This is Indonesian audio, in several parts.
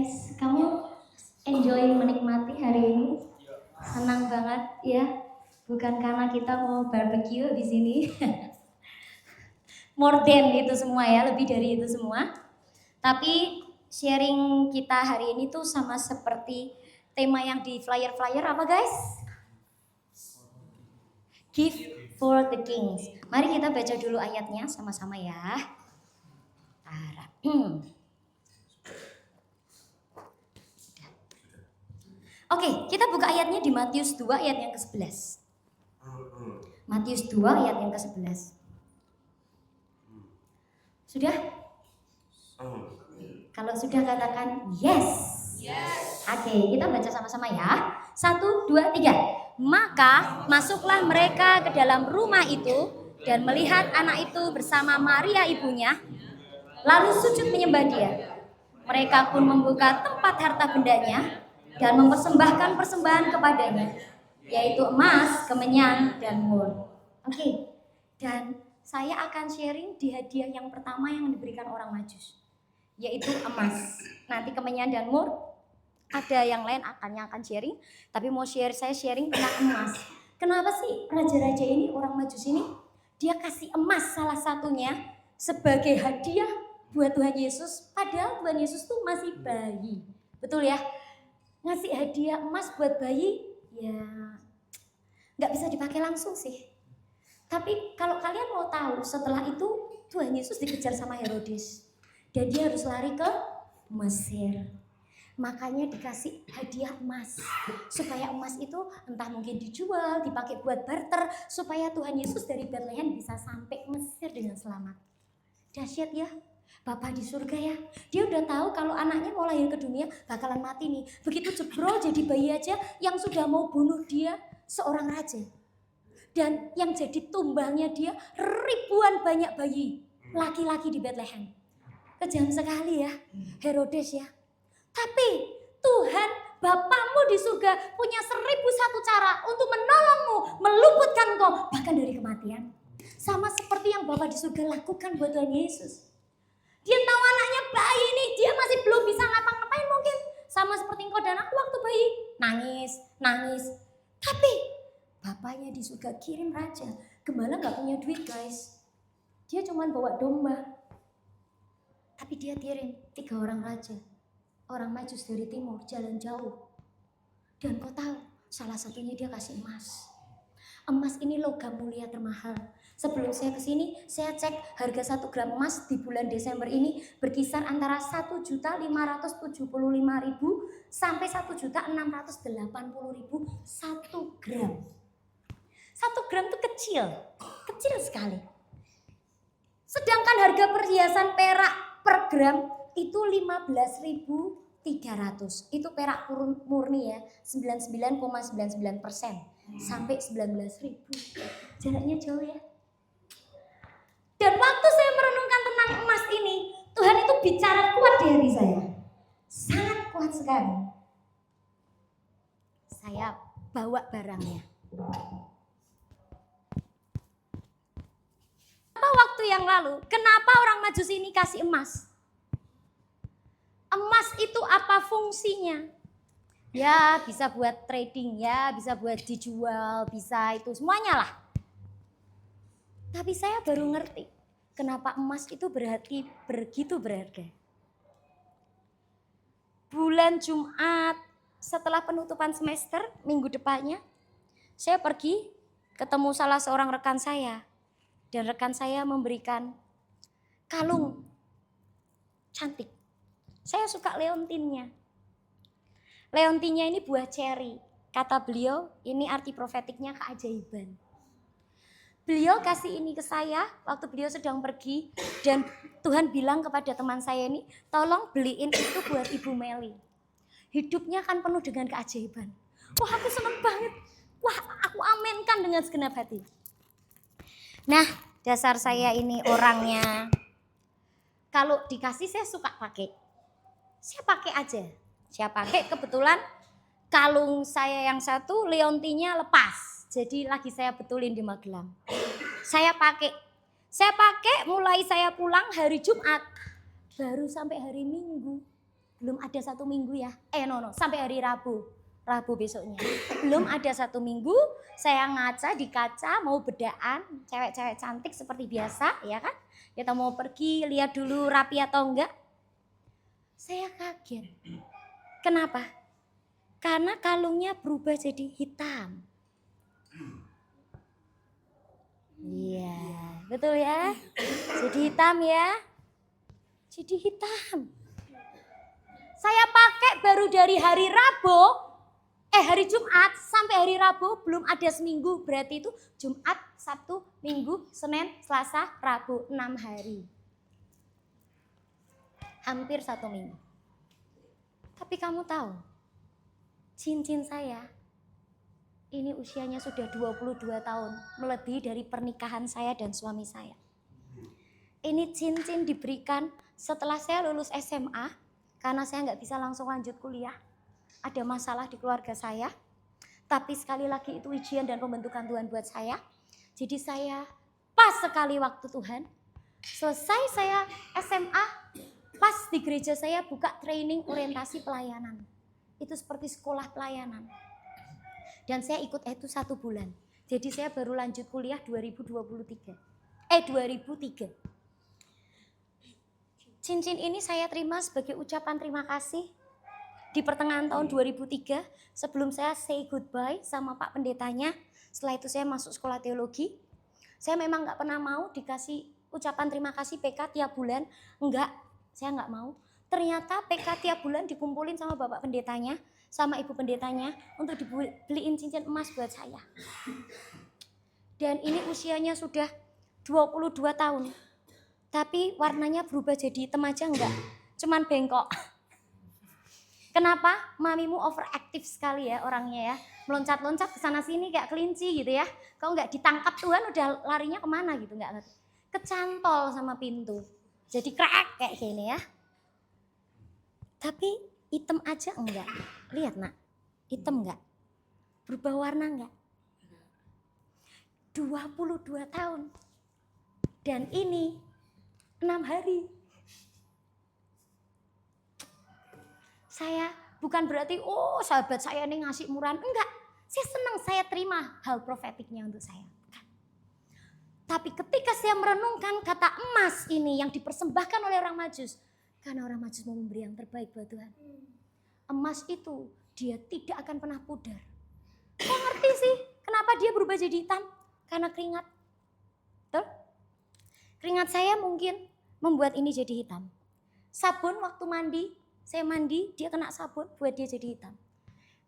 guys, kamu enjoy menikmati hari ini? Senang banget ya? Bukan karena kita mau barbecue di sini. More than itu semua ya, lebih dari itu semua. Tapi sharing kita hari ini tuh sama seperti tema yang di flyer-flyer apa guys? Give for the kings. Mari kita baca dulu ayatnya sama-sama ya. Oke, kita buka ayatnya di Matius 2 ayat yang ke-11. Matius 2 ayat yang ke-11. Sudah? Kalau sudah katakan yes. Oke, kita baca sama-sama ya. 1, 2, 3. Maka masuklah mereka ke dalam rumah itu dan melihat anak itu bersama Maria ibunya, lalu sujud menyembah dia. Mereka pun membuka tempat harta bendanya dan mempersembahkan persembahan kepadanya, yaitu emas, kemenyan, dan mur. Oke, dan saya akan sharing di hadiah yang pertama yang diberikan orang Majus, yaitu emas. Nanti kemenyan dan mur, ada yang lain akan sharing, tapi saya sharing tentang emas. Kenapa sih raja-raja ini, orang Majus ini, dia kasih emas salah satunya sebagai hadiah buat Tuhan Yesus, padahal Tuhan Yesus tuh masih bayi. Betul ya? Ngasih hadiah emas buat bayi, ya nggak bisa dipakai langsung sih. Tapi kalau kalian mau tahu, setelah itu Tuhan Yesus dikejar sama Herodes dan dia harus lari ke Mesir. Makanya dikasih hadiah emas, supaya emas itu entah mungkin dijual, dipakai buat barter, supaya Tuhan Yesus dari Bethlehem bisa sampai Mesir dengan selamat. Dahsyat ya, Bapa di surga ya, dia udah tahu kalau anaknya mau lahir ke dunia bakalan mati nih. Begitu jebrol jadi bayi aja yang sudah mau bunuh dia seorang raja. Dan yang jadi tumbangnya dia ribuan banyak bayi laki-laki di Bethlehem. Kejam sekali ya Herodes ya. Tapi Tuhan Bapamu di surga punya 1001 cara untuk menolongmu, meluputkan kau bahkan dari kematian. Sama seperti yang Bapa di surga lakukan buat Tuhan Yesus. Dia tahu anaknya bayi ini, dia masih belum bisa ngapa-ngapain mungkin. Sama seperti engkau dan aku waktu bayi, nangis. Tapi Bapaknya di surga kirim raja. Gembala gak punya duit guys. Dia cuma bawa domba. Tapi dia kirim 3 orang raja. Orang Majus dari timur, jalan jauh. Dan kau tahu, salah satunya dia kasih emas. Emas ini logam mulia termahal. Sebelum saya kesini, saya cek harga 1 gram emas di bulan Desember ini berkisar antara 1.575.000 sampai 1.680.000 1 gram. 1 gram itu kecil sekali. Sedangkan harga perhiasan perak per gram itu 15.300. Itu perak murni ya, 99,99% sampai 19.000. Jaraknya jauh ya. Dan waktu saya merenungkan tentang emas ini, Tuhan itu bicara kuat di hati saya. Sangat kuat sekali. Saya bawa barangnya. Waktu yang lalu, kenapa orang Majus ini kasih emas? Emas itu apa fungsinya? Ya bisa buat trading ya, bisa buat dijual, bisa itu semuanya lah. Tapi saya baru ngerti kenapa emas itu begitu berharga. Bulan Jumat setelah penutupan semester minggu depannya, saya pergi ketemu salah seorang rekan saya. Dan rekan saya memberikan kalung cantik. Saya suka leontinnya. Leontinnya ini buah ceri. Kata beliau, ini arti profetiknya keajaiban. Beliau kasih ini ke saya waktu beliau sedang pergi. Dan Tuhan bilang kepada teman saya ini, tolong beliin itu buat Ibu Meli. Hidupnya kan penuh dengan keajaiban. Wah aku senang banget. Wah aku aminkan dengan segenap hati. Nah, dasar saya ini orangnya kalau dikasih saya suka pakai. Saya pakai aja. Saya pakai kebetulan kalung saya yang satu leontinya lepas. Jadi lagi saya betulin di Magelang. Saya pakai mulai saya pulang hari Jumat. Baru sampai hari Minggu. belum ada 1 minggu ya. Sampai hari Rabu besoknya. Belum ada 1 minggu, saya ngaca di kaca, mau bedaan, cewek-cewek cantik seperti biasa, ya kan? Kita mau pergi, lihat dulu rapi atau enggak. Saya kaget. Kenapa? Karena kalungnya berubah jadi hitam. Iya, betul ya? Jadi hitam ya. Jadi hitam. Saya pakai baru dari hari Jumat sampai hari Rabu, belum ada seminggu. Berarti itu Jumat, Sabtu, Minggu, Senin, Selasa, Rabu, 6 hari. Hampir 1 minggu. Tapi kamu tahu, cincin saya ini usianya sudah 22 tahun, melebihi dari pernikahan saya dan suami saya. Ini cincin diberikan setelah saya lulus SMA, karena saya nggak bisa langsung lanjut kuliah. Ada masalah di keluarga saya, tapi sekali lagi itu ujian dan pembentukan Tuhan buat saya. Jadi saya pas sekali waktu Tuhan, selesai saya SMA, pas di gereja saya buka training orientasi pelayanan. Itu seperti sekolah pelayanan. Dan saya ikut itu 1 bulan. Jadi saya baru lanjut kuliah 2003. Cincin ini saya terima sebagai ucapan terima kasih di pertengahan tahun 2003, sebelum saya say goodbye sama Pak Pendetanya. Setelah itu saya masuk sekolah teologi. Saya memang gak pernah mau dikasih ucapan terima kasih PK tiap bulan. Enggak, saya gak mau. Ternyata PK tiap bulan dikumpulin sama Bapak Pendetanya, sama Ibu Pendetanya untuk dibeliin cincin emas buat saya. Dan ini usianya sudah 22 tahun. Tapi warnanya berubah jadi hitam aja enggak, cuman bengkok. Kenapa? Mamimu overaktif sekali ya orangnya ya. Meloncat-loncat ke sana sini kayak kelinci gitu ya. Kalau nggak ditangkap Tuhan udah larinya kemana gitu, nggak ngerti. Kecantol sama pintu. Jadi krek kayak gini ya. Tapi hitam aja enggak. Lihat nak, hitam enggak? Berubah warna enggak? 22 tahun. Dan ini 6 hari. Saya bukan berarti, sahabat saya ini ngasih murahan. Enggak, saya senang, saya terima hal profetiknya untuk saya. Tapi ketika saya merenungkan kata emas ini yang dipersembahkan oleh orang Majus. Karena orang Majus mau memberi yang terbaik buat Tuhan. Emas itu dia tidak akan pernah pudar. Kok ngerti sih kenapa dia berubah jadi hitam? Karena keringat. Betul? Keringat saya mungkin membuat ini jadi hitam. Sabun waktu mandi, saya mandi, dia kena sabun, buat dia jadi hitam.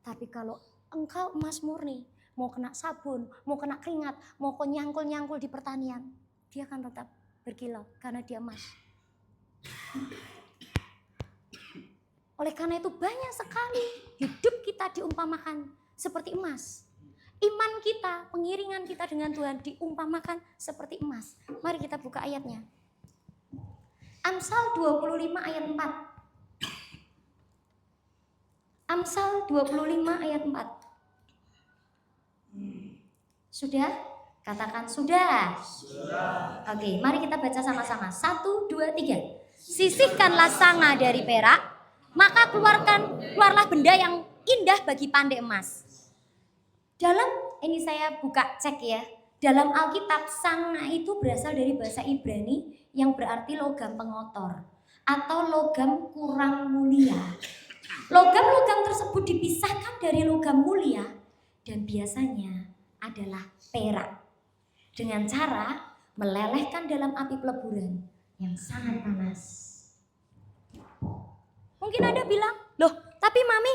Tapi kalau engkau emas murni, mau kena sabun, mau kena keringat, mau kau nyangkul-nyangkul di pertanian, dia akan tetap berkilau karena dia emas. Oleh karena itu banyak sekali hidup kita diumpamakan seperti emas. Iman kita, pengiringan kita dengan Tuhan diumpamakan seperti emas. Mari kita buka ayatnya. Amsal 25 ayat 4. Amsal 25 ayat 4. Sudah? Katakan sudah. Oke, mari kita baca sama-sama. 1, 2, 3. Sisihkanlah sanga dari perak, maka keluarlah benda yang indah bagi pandai emas. Ini saya buka cek ya. Dalam Alkitab, sanga itu berasal dari bahasa Ibrani yang berarti logam pengotor atau logam kurang mulia. Logam-logam tersebut dipisahkan dari logam mulia dan biasanya adalah perak dengan cara melelehkan dalam api peleburan yang sangat panas. Mungkin Anda bilang, loh tapi Mami,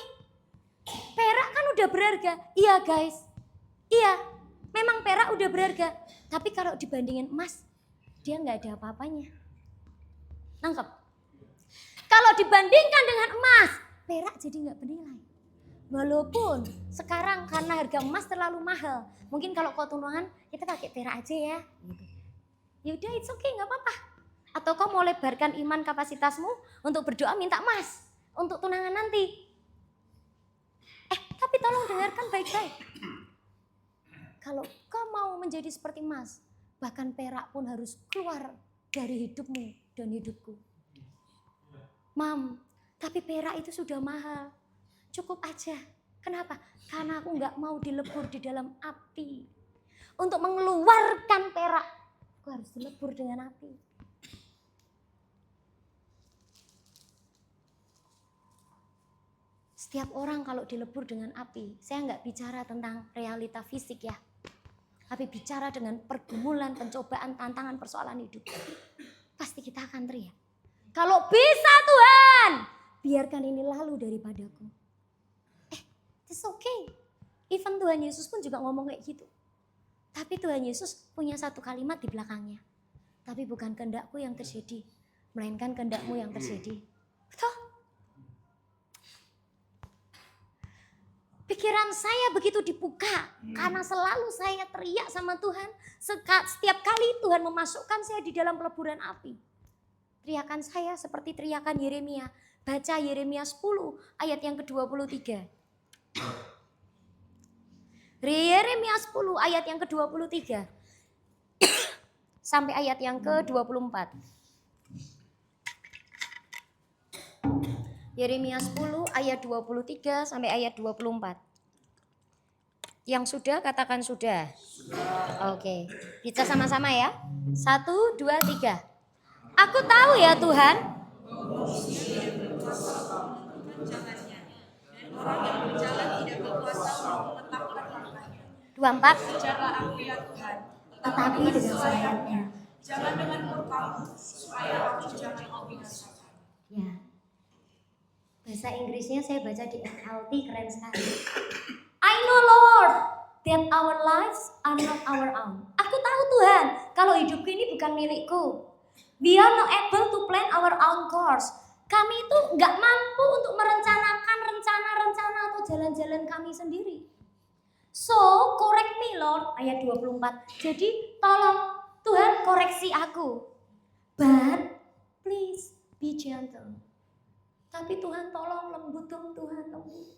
perak kan udah berharga. Iya guys, iya memang perak udah berharga. Tapi kalau dibandingin emas, dia nggak ada apa-apanya. Nangkep? Kalau dibandingkan dengan emas, perak jadi nggak bernilai. Walaupun sekarang karena harga emas terlalu mahal, mungkin kalau kau tunangan kita pakai perak aja ya. Yaudah, it's okay, nggak apa-apa. Atau kau mau lebarkan iman kapasitasmu untuk berdoa minta emas untuk tunangan nanti. Tapi tolong dengarkan baik-baik. Kalau kau mau menjadi seperti emas, bahkan perak pun harus keluar dari hidupmu dan hidupku. Mam, Tapi perak itu sudah mahal. Cukup aja. Kenapa? Karena aku nggak mau dilebur di dalam api. Untuk mengeluarkan perak, aku harus dilebur dengan api. Setiap orang kalau dilebur dengan api, saya nggak bicara tentang realita fisik ya. Tapi bicara dengan pergumulan, pencobaan, tantangan, persoalan hidup. Pasti kita akan teriak. Kalau bisa Tuhan, biarkan ini lalu daripadaku. It's okay. Even Tuhan Yesus pun juga ngomong kayak gitu. Tapi Tuhan Yesus punya satu kalimat di belakangnya. Tapi bukan kehendakku yang terjadi, melainkan kehendakmu yang terjadi. Betul? Pikiran saya begitu dibuka karena selalu saya teriak sama Tuhan. Setiap kali Tuhan memasukkan saya di dalam peleburan api. Teriakan saya seperti teriakan Yeremia. Baca Yeremia 10 ayat yang ke-23. Yeremia 10 ayat yang ke-23 sampai ayat yang ke-24. Yeremia 10 ayat 23 sampai ayat 24. Yang sudah katakan sudah. Oke, kita sama-sama ya. 1, 2, 3. Aku tahu ya Tuhan. Orang yang berjalan tidak berkuasa untuk menetapkan langkahnya. 24. Jaga aku ya Tuhan, tetapi dengan sayapnya. Jangan dengan murkamu, supaya aku jangan kau binasakan. Ya. Bahasa Inggrisnya saya baca di NLT, keren sekali. I know Lord that our lives are not our own. Aku tahu Tuhan, kalau hidupku ini bukan milikku. We are not able to plan our own course. Kami itu nggak mampu untuk merencanakan rencana-rencana atau jalan-jalan kami sendiri. So, correct me Lord, ayat 24. Jadi, tolong Tuhan koreksi aku. But, please be gentle. Tapi Tuhan tolong lembut dong Tuhan, lembut.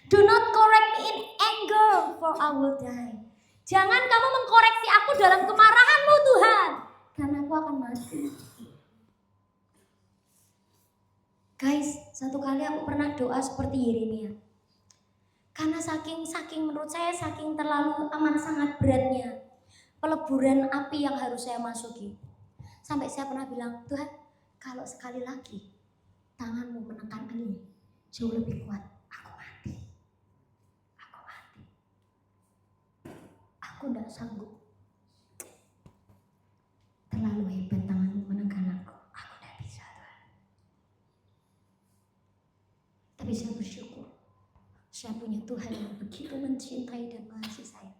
Do not correct me in anger, for I will die. Jangan kamu mengkoreksi aku dalam kemarahanmu Tuhan, karena aku akan mati. Guys, satu kali aku pernah doa seperti Yeremia. Karena saking menurut saya saking terlalu amat sangat beratnya peleburan api yang harus saya masuki. Sampai saya pernah bilang, Tuhan, kalau sekali lagi tanganmu menekan ini jauh lebih kuat, aku mati. Aku mati. Aku tidak sanggup. Terlalu hebat tanganmu menekan aku. Aku tidak bisa, Tuhan. Tapi saya bersyukur. Saya punya Tuhan yang begitu mencintai dan mengasihi saya.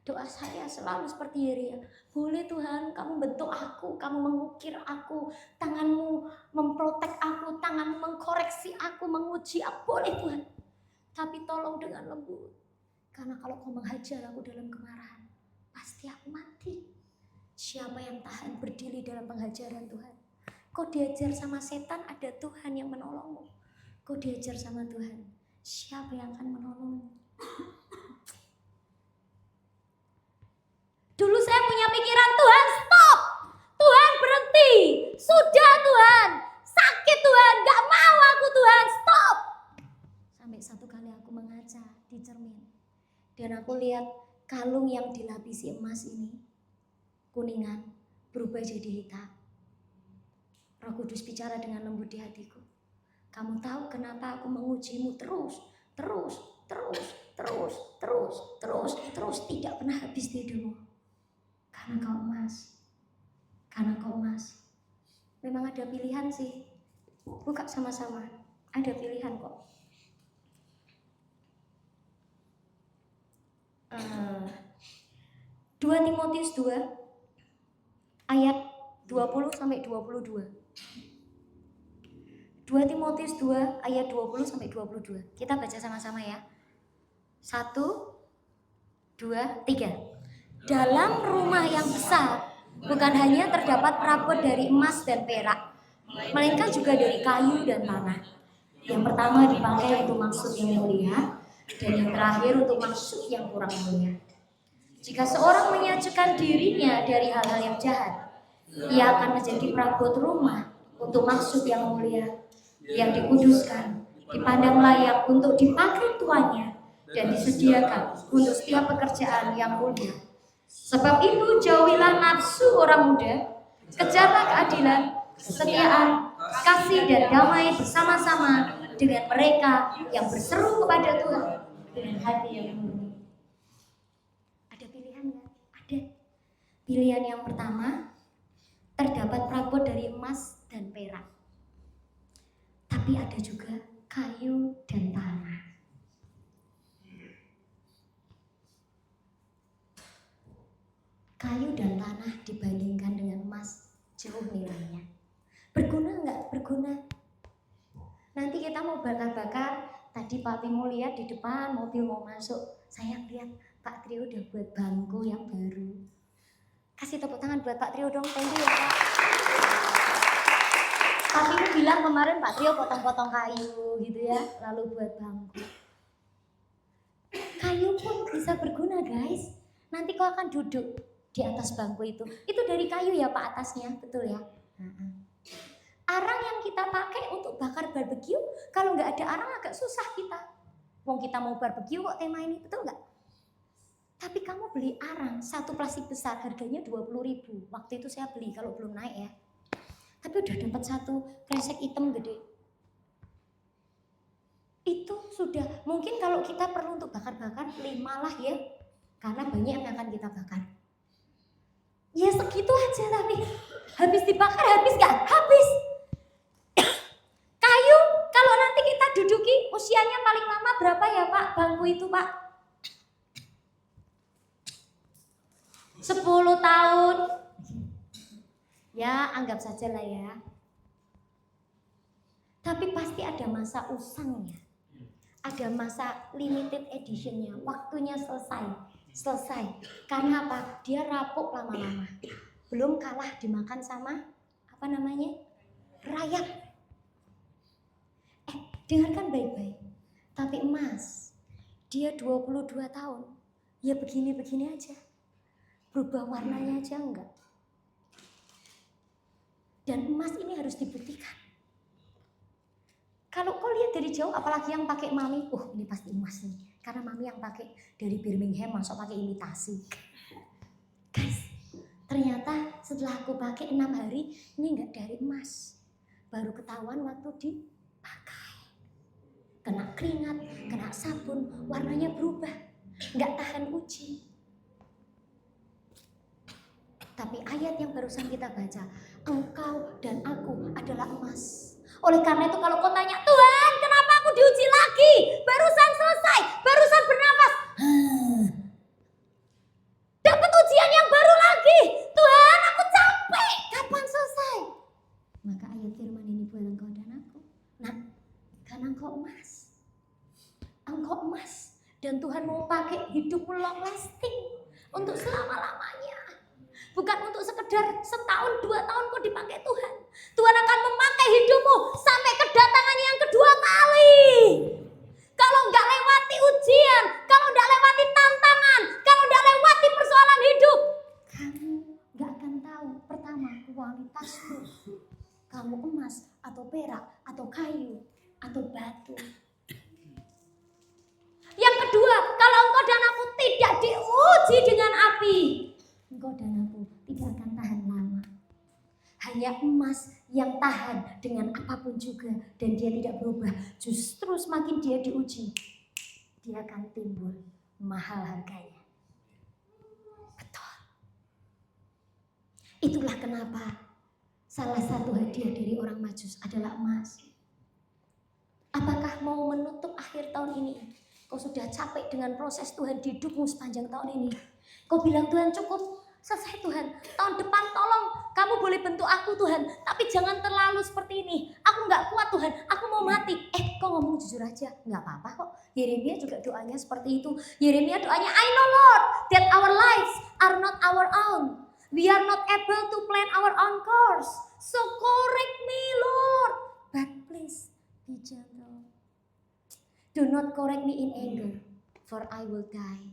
Doa saya selalu seperti Yeremia. Boleh Tuhan, kamu bentuk aku, kamu mengukir aku, tanganmu memprotek aku, tanganmu mengkoreksi aku, menguji aku. Boleh Tuhan. Tapi tolong dengan lembut. Karena kalau kau menghajar aku dalam kemarahan, pasti aku mati. Siapa yang tahan berdiri dalam penghajaran Tuhan? Kau diajar sama setan, ada Tuhan yang menolongmu. Kau diajar sama Tuhan, siapa yang akan menolongmu? Dulu saya punya pikiran, Tuhan stop, Tuhan berhenti, sudah Tuhan, sakit Tuhan, gak mau aku Tuhan, stop. Sampai satu kali aku mengaca di cermin dan aku lihat kalung yang dilapisi emas ini, kuningan, berubah jadi hitam. Roh Kudus bicara dengan lembut di hatiku. Kamu tahu kenapa aku mengujimu terus, tidak pernah habis di hidupmu. Karena kau emas. Memang ada pilihan sih. Buka sama-sama. Ada pilihan kok. 2 Timotius 2 ayat 20 sampai 22. 2 Timotius 2 ayat 20 sampai 22. Kita baca sama-sama ya. 1, 2, 3. Dalam rumah yang besar bukan hanya terdapat perabot dari emas dan perak, melainkan juga dari kayu dan tanah. Yang pertama dipakai untuk maksud yang mulia, dan yang terakhir untuk maksud yang kurang mulia. Jika seorang menyatukan dirinya dari hal-hal yang jahat, ia akan menjadi perabot rumah untuk maksud yang mulia, yang dikuduskan, dipandang layak untuk dipakai tuannya, dan disediakan untuk setiap pekerjaan yang mulia. Sebab itu jauhilah nafsu orang muda, kejarlah keadilan, kesetiaan, kasih dan damai bersama-sama dengan mereka yang berseru kepada Tuhan dengan hati yang murni. Ada pilihan nggak? Ada. Pilihan yang pertama, terdapat perabot dari emas dan perak. Tapi ada juga kayu dan tanah. Kayu dan tanah dibandingkan dengan emas jauh nilainya. Berguna nggak? Berguna. Nanti kita mau bakar-bakar. Tadi Pak Timo lihat di depan mobil mau masuk. Saya lihat Pak Trio udah buat bangku yang baru. Kasih tepuk tangan buat Pak Trio dong. Thank you ya Pak. Pak Timo bilang kemarin Pak Trio potong-potong kayu gitu ya, lalu buat bangku. Kayu pun bisa berguna guys. Nanti kau akan duduk di atas bangku itu dari kayu ya Pak atasnya, betul ya? Arang yang kita pakai untuk bakar barbeque, kalau nggak ada arang agak susah kita. Wong kita mau barbeque kok tema ini, betul nggak? Tapi kamu beli arang, satu plastik besar harganya 20.000. Waktu itu saya beli, kalau belum naik ya. Tapi udah dapat satu kresek hitam gede. Itu sudah, mungkin kalau kita perlu untuk bakar-bakar 5 lah ya. Karena banyak yang akan kita bakar. Ya segitu aja tapi habis dibakar habis gak? Habis. Kayu kalau nanti kita duduki usianya paling lama berapa ya Pak bangku itu Pak? 10 tahun. Ya anggap saja lah ya. Tapi pasti ada masa usangnya. Ada masa limited editionnya. Waktunya selesai. Karena apa? Dia rapuk lama-lama. Belum kalah dimakan sama apa namanya? Rayap. Dengarkan baik-baik. Tapi emas, dia 22 tahun. Ya begini-begini aja. Berubah warnanya aja enggak. Dan emas ini harus dibuktikan. Kalau kau lihat dari jauh, apalagi yang pakai mami, ini pasti emas nih. Karena mami yang pakai dari Birmingham, masuk pakai imitasi. Guys, ternyata setelah aku pakai 6 hari, ini enggak dari emas. Baru ketahuan waktu dipakai. Kena keringat, kena sabun, warnanya berubah. Enggak tahan uji. Tapi ayat yang barusan kita baca, engkau dan aku adalah emas. Oleh karena itu kalau kau tanya, Tuhan kenapa aku diuji lagi? Barusan selesai, barusan bernafas. Dapat ujian yang baru lagi. Tuhan aku capek, kapan selesai? Maka ayat firman ini buat engkau dan aku. Nah, karena engkau emas. Engkau emas. Dan Tuhan mau pakai hidupmu long lasting. Untuk selama-lamanya. Bukan untuk sekedar setahun, 2 tahun kau dipakai Tuhan. Tuhan akan memakai hidupmu sampai kedatangannya yang kedua kali. Kalau nggak lewati ujian, kalau nggak lewati tantangan, kalau nggak lewati persoalan hidup, kamu nggak akan tahu pertama kualitasmu. Kamu emas atau perak atau kayu atau batu. Yang kedua, kalau engkau dan aku tidak diuji dengan api, engkau dan aku tidak akan tahan lama. Hanya emas yang tahan dengan apapun juga dan dia tidak berubah. Justru semakin dia diuji, dia akan timbul mahal harganya. Betul. Itulah kenapa salah satu hadiah dari orang Majus adalah emas. Apakah mau menutup akhir tahun ini? Kau sudah capek dengan proses Tuhan di hidupmu sepanjang tahun ini. Kau bilang Tuhan cukup, selesai Tuhan. Tahun depan tolong kamu boleh bentuk aku Tuhan. Tapi jangan terlalu seperti ini. Aku gak kuat Tuhan, aku mau mati. Kau ngomong jujur aja, gak apa-apa kok. Yeremia juga doanya seperti itu. Yeremia doanya, I know Lord that our lives are not our own. We are not able to plan our own course. So correct me Lord. But please be gentle. Do not correct me in anger, for I will die.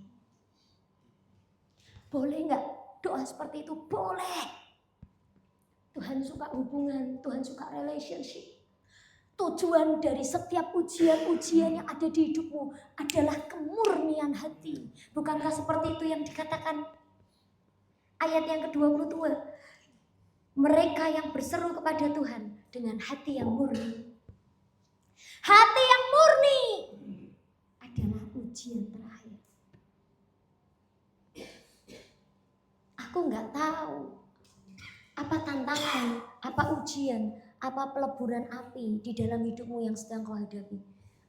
Boleh nggak doa seperti itu? Boleh. Tuhan Tuhan suka hubungan, Tuhan suka relationship. Tujuan dari setiap ujian-ujian yang ada di hidupmu adalah kemurnian hati. Bukankah seperti itu yang dikatakan ayat yang ke-22? Mereka yang berseru kepada Tuhan dengan hati yang murni. Hati yang murni adalah ujian terakhir. Aku nggak tahu apa tantangan, apa ujian, apa peleburan api di dalam hidupmu yang sedang kau hadapi.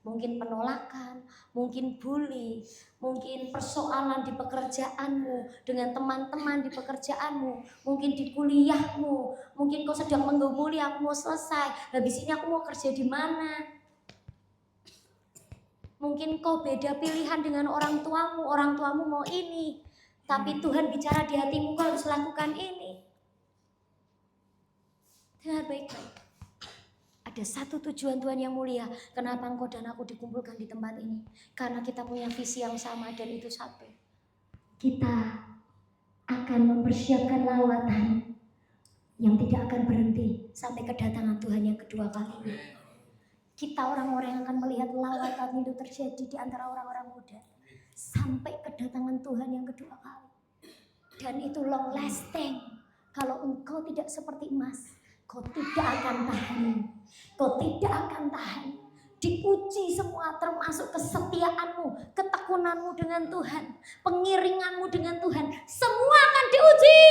Mungkin penolakan, mungkin bully, mungkin persoalan di pekerjaanmu, dengan teman-teman di pekerjaanmu, mungkin di kuliahmu, mungkin kau sedang menggumuli, aku mau selesai, habis ini aku mau kerja di mana. Mungkin kau beda pilihan dengan orang tuamu mau ini, tapi Tuhan bicara di hatimu kau harus lakukan ini. Dengar baik-baik. Ada satu tujuan Tuhan yang mulia. Kenapa engkau dan aku dikumpulkan di tempat ini? Karena kita punya visi yang sama dan itu satu. Kita akan mempersiapkan lawatan yang tidak akan berhenti sampai kedatangan Tuhan yang kedua kali. Kita orang-orang yang akan melihat lawatan itu terjadi di antara orang-orang muda sampai kedatangan Tuhan yang kedua kali. Dan itu long lasting. Kalau engkau tidak seperti emas, kau tidak akan tahan. Kau tidak akan tahan. Diuji semua, termasuk kesetiaanmu, ketekunanmu dengan Tuhan, pengiringanmu dengan Tuhan. Semua akan diuji.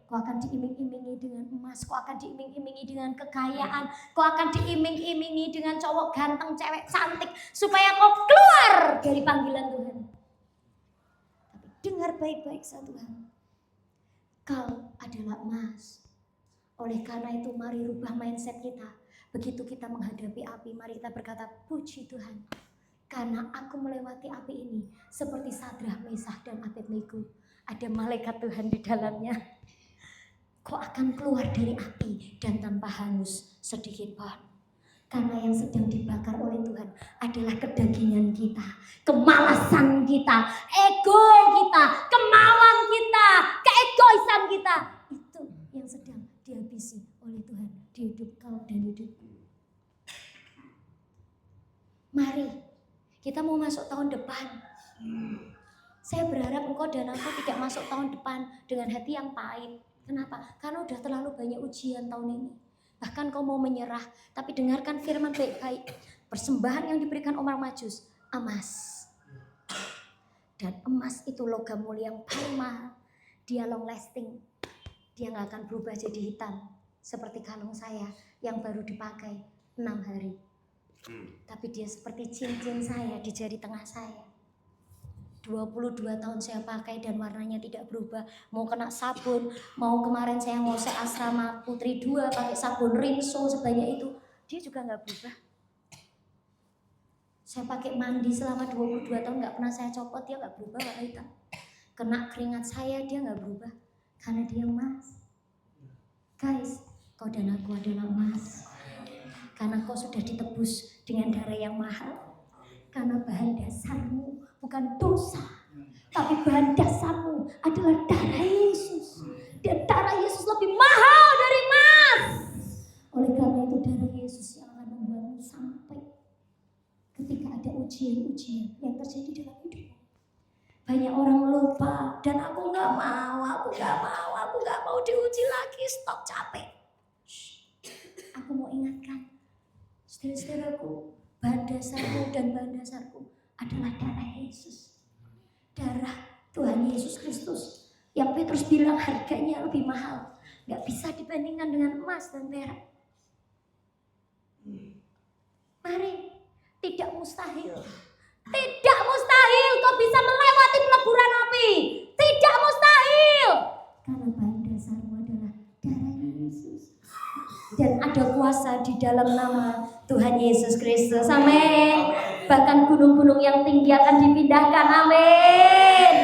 Kau akan diiming-imingi dengan emas, kau akan diiming-imingi dengan kekayaan, kau akan diiming-imingi dengan cowok ganteng, cewek cantik, supaya kau keluar dari panggilan Tuhan. Tapi dengar baik-baik satu hal, kau adalah emas. Oleh karena itu mari rubah mindset kita. Begitu kita menghadapi api, mari kita berkata, puji Tuhan, karena aku melewati api ini seperti Sadrah, Mesah, dan Abednego. Ada malaikat Tuhan di dalamnya. Kau akan keluar dari api dan tanpa hangus sedikit pun. Karena yang sedang dibakar oleh Tuhan adalah kedagingan kita, kemalasan kita, ego kita, kemauan kita, keegoisan kita. Itu yang sedang dihabisi oleh Tuhan di hidup kau dan hidupku. Mari kita mau masuk tahun depan. Saya berharap engkau dan aku tidak masuk tahun depan dengan hati yang pahit. Kenapa? Karena udah terlalu banyak ujian tahun ini. Bahkan kau mau menyerah, tapi dengarkan firman baik-baik. Persembahan yang diberikan orang Majus, emas. Dan emas itu logam mulia yang paling mahal. Dia long lasting. Dia gak akan berubah jadi hitam. Seperti kalung saya yang baru dipakai 6 hari. Tapi dia seperti cincin saya di jari tengah saya. 22 tahun saya pakai dan warnanya tidak berubah. Mau kena sabun, mau kemarin saya mau asrama Putri 2 pakai sabun Rinso sebanyak itu, dia juga nggak berubah. Saya pakai mandi selama 22 tahun nggak pernah saya copot, dia nggak berubah warna hitam. Kena keringat saya dia nggak berubah karena dia emas. Guys, kau dan aku adalah emas. Karena kau sudah ditebus dengan darah yang mahal. Karena bahan dasarmu bukan dosa, tapi bahan dasarmu adalah darah Yesus. Dan darah Yesus lebih mahal dari emas. Oleh karena itu darah Yesus yang akan membuatmu sampai ketika ada ujian-ujian yang terjadi dalam hidupmu. Banyak orang lupa dan aku gak mau diuji lagi, stop, capek. Aku mau ingatkan, saudara-saudaraku, bahan dasarku dan bahan dasarku adalah darah Yesus. Darah Tuhan Yesus Kristus. Yang Petrus bilang harganya lebih mahal. Gak bisa dibandingkan dengan emas dan perak. Mari, tidak mustahil. Tidak mustahil kau bisa melewati peleburan api. Tidak mustahil. Karena bahan dasarmu adalah darah Yesus. Dan ada kuasa di dalam nama Tuhan Yesus Kristus. Amin. Bahkan gunung-gunung yang tinggi akan dipindahkan. Amin.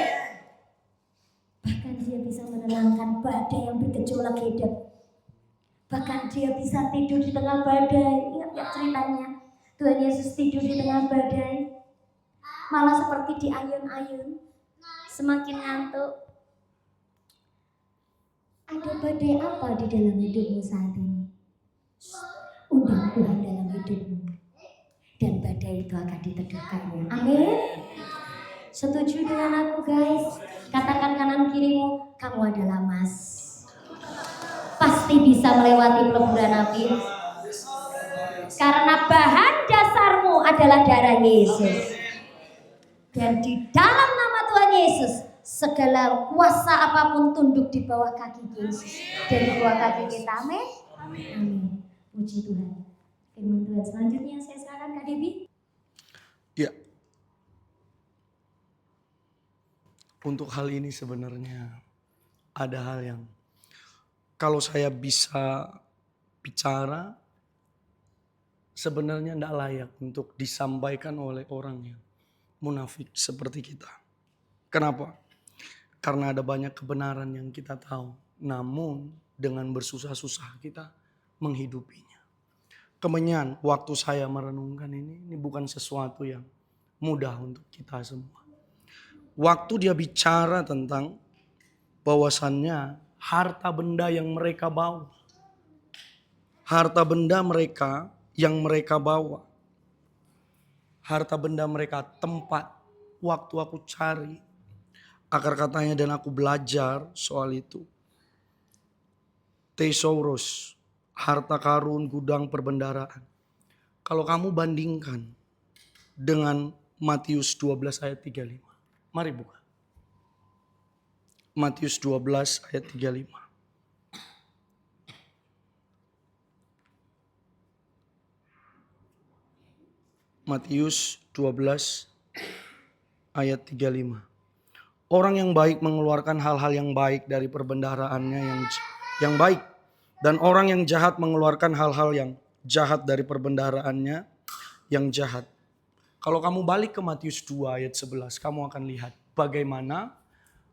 Bahkan dia bisa menenangkan badai yang bergejolak hidup. Bahkan dia bisa tidur di tengah badai. Ingat ya ceritanya? Tuhan Yesus tidur di tengah badai. Malah seperti di ayun-ayun. Semakin ngantuk. Ada badai apa di dalam hidupmu saat ini? Undang Tuhan dalam hidupmu. Dan badai itu akan diteduhkannya. Amin. Setuju dengan aku guys? Katakan kanan kirimu, kamu adalah emas. Pasti bisa melewati peleburan api. Karena bahan dasarmu adalah darah Yesus. Dan di dalam nama Tuhan Yesus, segala kuasa apapun tunduk di bawah kaki Yesus. Dan di bawah kaki kita. Amin. Amin. Puji Tuhan. Firman Tuhan selanjutnya saya serahkan Kak Debbie. Ya. Untuk hal ini sebenarnya ada hal yang kalau saya bisa bicara sebenarnya tidak layak untuk disampaikan oleh orang yang munafik seperti kita. Kenapa? Karena ada banyak kebenaran yang kita tahu, namun dengan bersusah-susah kita menghidupinya. Kemenyan waktu saya merenungkan ini bukan sesuatu yang mudah untuk kita semua. Waktu dia bicara tentang bahwasannya harta benda yang mereka bawa. Harta benda mereka yang mereka bawa. Harta benda mereka, tempat. Waktu aku cari akar katanya dan aku belajar soal itu. Thesaurus, harta karun, gudang perbendaharaan. Kalau kamu bandingkan dengan Matius 12 ayat 35. Mari buka. Matius 12 ayat 35. Matius 12 ayat 35. Orang yang baik mengeluarkan hal-hal yang baik dari perbendaharaannya yang baik. Dan orang yang jahat mengeluarkan hal-hal yang jahat dari perbendaharaannya yang jahat. Kalau kamu balik ke Matius 2 ayat 11, kamu akan lihat bagaimana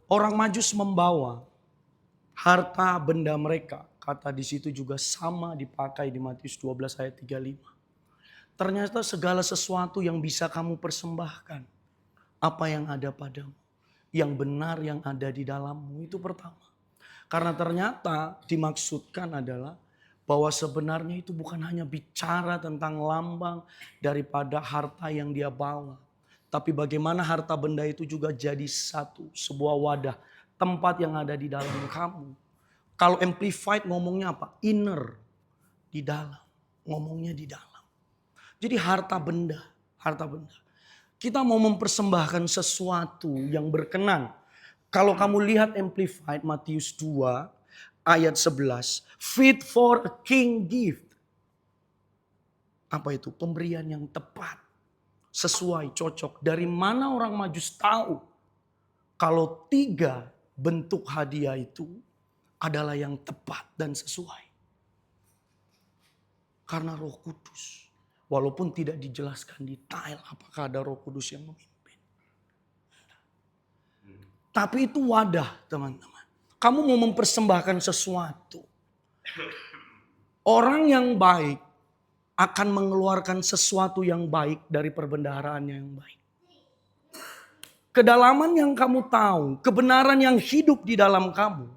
orang Majus membawa harta benda mereka. Kata di situ juga sama dipakai di Matius 12 ayat 35. Ternyata segala sesuatu yang bisa kamu persembahkan, apa yang ada padamu, yang benar yang ada di dalammu, itu pertama. Karena ternyata dimaksudkan adalah bahwa sebenarnya itu bukan hanya bicara tentang lambang daripada harta yang dia bawa. Tapi bagaimana harta benda itu juga jadi sebuah wadah, tempat yang ada di dalam kamu. Kalau amplified ngomongnya apa? Inner, di dalam. Ngomongnya di dalam. Jadi harta benda. Kita mau mempersembahkan sesuatu yang berkenan. Kalau kamu lihat amplified Matius 2 ayat 11. Fit for a king gift. Apa itu? Pemberian yang tepat. Sesuai, cocok. Dari mana orang Majus tahu kalau 3 bentuk hadiah itu adalah yang tepat dan sesuai. Karena Roh Kudus. Walaupun tidak dijelaskan detail apakah ada Roh Kudus yang memimpin. Tapi itu wadah, teman-teman. Kamu mau mempersembahkan sesuatu. Orang yang baik akan mengeluarkan sesuatu yang baik dari perbendaharaannya yang baik. Kedalaman yang kamu tahu, kebenaran yang hidup di dalam kamu,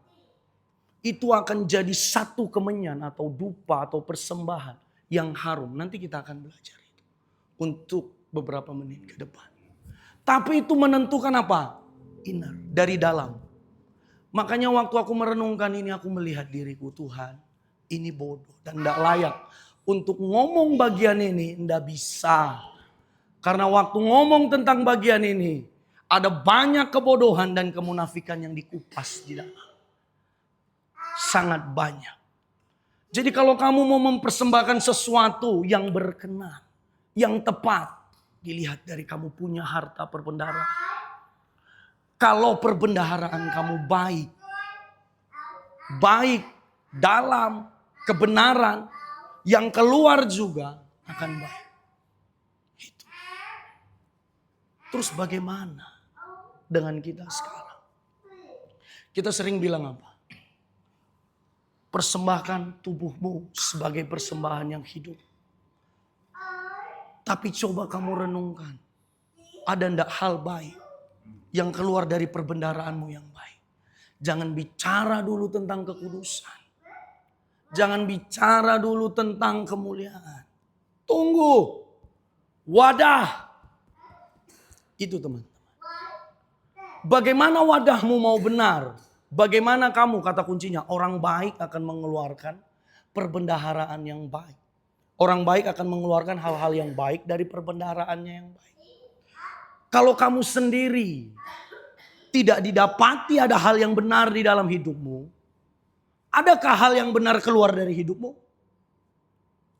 itu akan jadi satu kemenyan atau dupa atau persembahan yang harum. Nanti kita akan belajar itu untuk beberapa menit ke depan. Tapi itu menentukan apa? Inner, dari dalam. Makanya waktu aku merenungkan ini aku melihat diriku, Tuhan ini bodoh dan tidak layak untuk ngomong bagian ini, tidak bisa. Karena waktu ngomong tentang bagian ini ada banyak kebodohan dan kemunafikan yang dikupas di dalam. Sangat banyak. Jadi kalau kamu mau mempersembahkan sesuatu yang berkenan, yang tepat, dilihat dari kamu punya harta perbendaharaan. Kalau perbendaharaan kamu baik dalam kebenaran, yang keluar juga akan baik. Itu. Terus bagaimana dengan kita sekarang? Kita sering bilang apa? Persembahkan tubuhmu sebagai persembahan yang hidup. Tapi coba kamu renungkan, ada ndak hal baik yang keluar dari perbendaharaanmu yang baik? Jangan bicara dulu tentang kekudusan. Jangan bicara dulu tentang kemuliaan. Tunggu. Wadah. Itu teman-teman. Bagaimana wadahmu mau benar? Bagaimana kamu, kata kuncinya, orang baik akan mengeluarkan perbendaharaan yang baik. Orang baik akan mengeluarkan hal-hal yang baik dari perbendaharaannya yang baik. Kalau kamu sendiri tidak didapati ada hal yang benar di dalam hidupmu, adakah hal yang benar keluar dari hidupmu?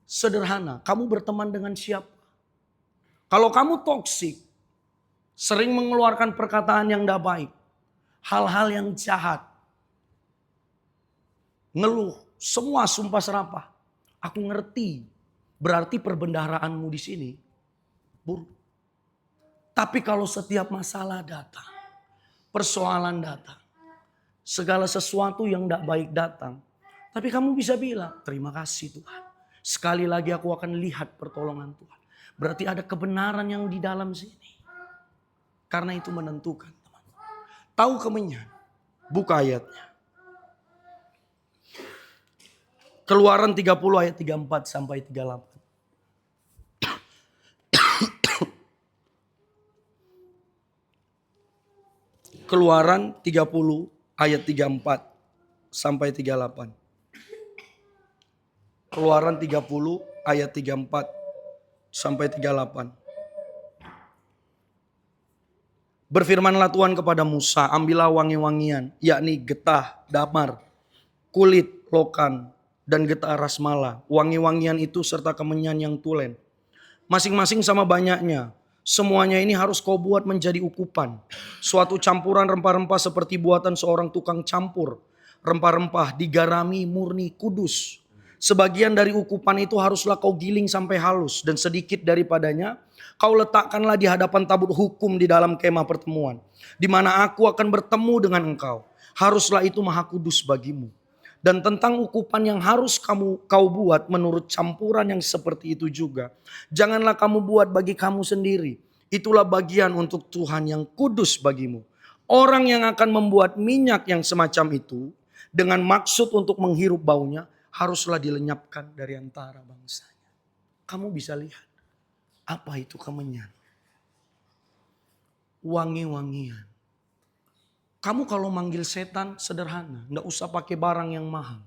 Sederhana, kamu berteman dengan siapa? Kalau kamu toksik, sering mengeluarkan perkataan yang tidak baik, hal-hal yang jahat, ngeluh, semua sumpah serapah. Aku ngerti, berarti perbendaharaanmu di sini buruk. Tapi kalau setiap masalah datang, persoalan datang, segala sesuatu yang tidak baik datang, tapi kamu bisa bilang, terima kasih Tuhan. Sekali lagi aku akan lihat pertolongan Tuhan. Berarti ada kebenaran yang di dalam sini. Karena itu menentukan, teman-teman. Tahu kemenyan? Buka ayatnya. Keluaran 30 ayat 34 sampai 38. Keluaran 30 ayat 34 sampai 38. Keluaran 30 ayat 34 sampai 38. Berfirmanlah Tuhan kepada Musa, ambillah wangi-wangian, yakni getah, damar, kulit, lokan, dan getah rasmala. Wangi-wangian itu serta kemenyan yang tulen. Masing-masing sama banyaknya. Semuanya ini harus kau buat menjadi ukupan. Suatu campuran rempah-rempah seperti buatan seorang tukang campur. Rempah-rempah digarami murni kudus. Sebagian dari ukupan itu haruslah kau giling sampai halus. Dan sedikit daripadanya kau letakkanlah di hadapan tabut hukum di dalam kemah pertemuan. Di mana aku akan bertemu dengan engkau. Haruslah itu maha kudus bagimu. Dan tentang ukupan yang harus kau buat menurut campuran yang seperti itu juga. Janganlah kamu buat bagi kamu sendiri. Itulah bagian untuk Tuhan yang kudus bagimu. Orang yang akan membuat minyak yang semacam itu dengan maksud untuk menghirup baunya haruslah dilenyapkan dari antara bangsanya. Kamu bisa lihat apa itu kemenyan. Wangi-wangian. Kamu kalau manggil setan sederhana. Nggak usah pakai barang yang mahal.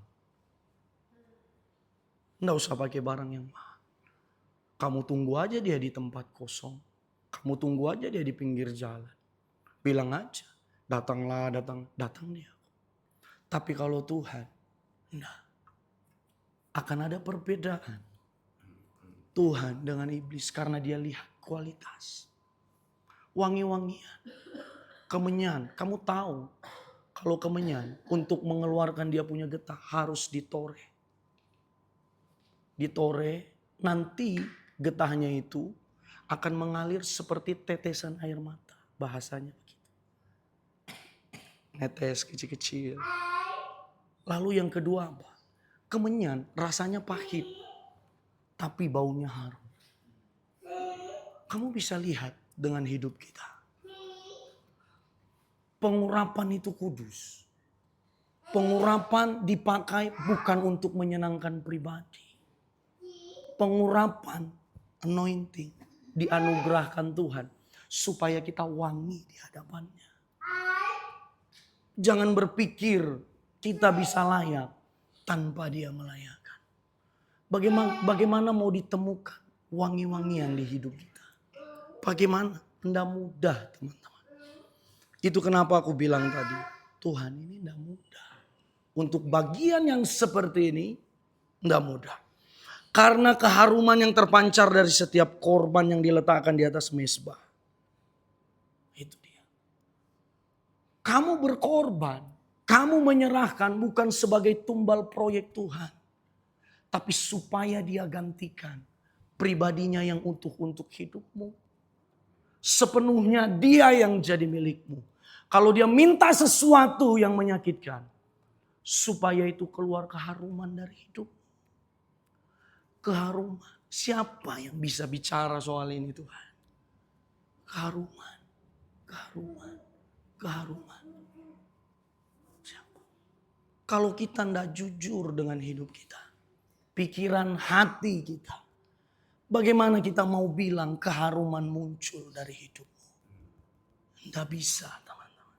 Nggak usah pakai barang yang mahal. Kamu tunggu aja dia di tempat kosong. Kamu tunggu aja dia di pinggir jalan. Bilang aja, datanglah, datang dia. Tapi kalau Tuhan, enggak. Akan ada perbedaan. Tuhan dengan iblis karena dia lihat kualitas. Wangi-wangian. Kemenyan, kamu tahu kalau kemenyan untuk mengeluarkan dia punya getah harus ditore. Ditore, nanti getahnya itu akan mengalir seperti tetesan air mata. Bahasanya begitu. Netes kecil-kecil. Lalu yang kedua apa? Kemenyan rasanya pahit, tapi baunya harum. Kamu bisa lihat dengan hidup kita. Pengurapan itu kudus. Pengurapan dipakai bukan untuk menyenangkan pribadi. Pengurapan, anointing, dianugerahkan Tuhan supaya kita wangi di hadapannya. Jangan berpikir kita bisa layak tanpa dia melayakkan. Bagaimana mau ditemukan wangi-wangian di hidup kita? Bagaimana? Tidak mudah, teman-teman. Itu kenapa aku bilang tadi, Tuhan ini tidak mudah. Untuk bagian yang seperti ini, tidak mudah. Karena keharuman yang terpancar dari setiap korban yang diletakkan di atas mezbah. Itu dia. Kamu berkorban, kamu menyerahkan bukan sebagai tumbal proyek Tuhan. Tapi supaya dia gantikan pribadinya yang utuh untuk hidupmu. Sepenuhnya dia yang jadi milikmu. Kalau dia minta sesuatu yang menyakitkan, supaya itu keluar keharuman dari hidup. Keharuman. Siapa yang bisa bicara soal ini Tuhan? Keharuman. Keharuman. Keharuman. Kalau kita tidak jujur dengan hidup kita, pikiran hati kita, bagaimana kita mau bilang keharuman muncul dari hidupmu? Tidak bisa, teman-teman.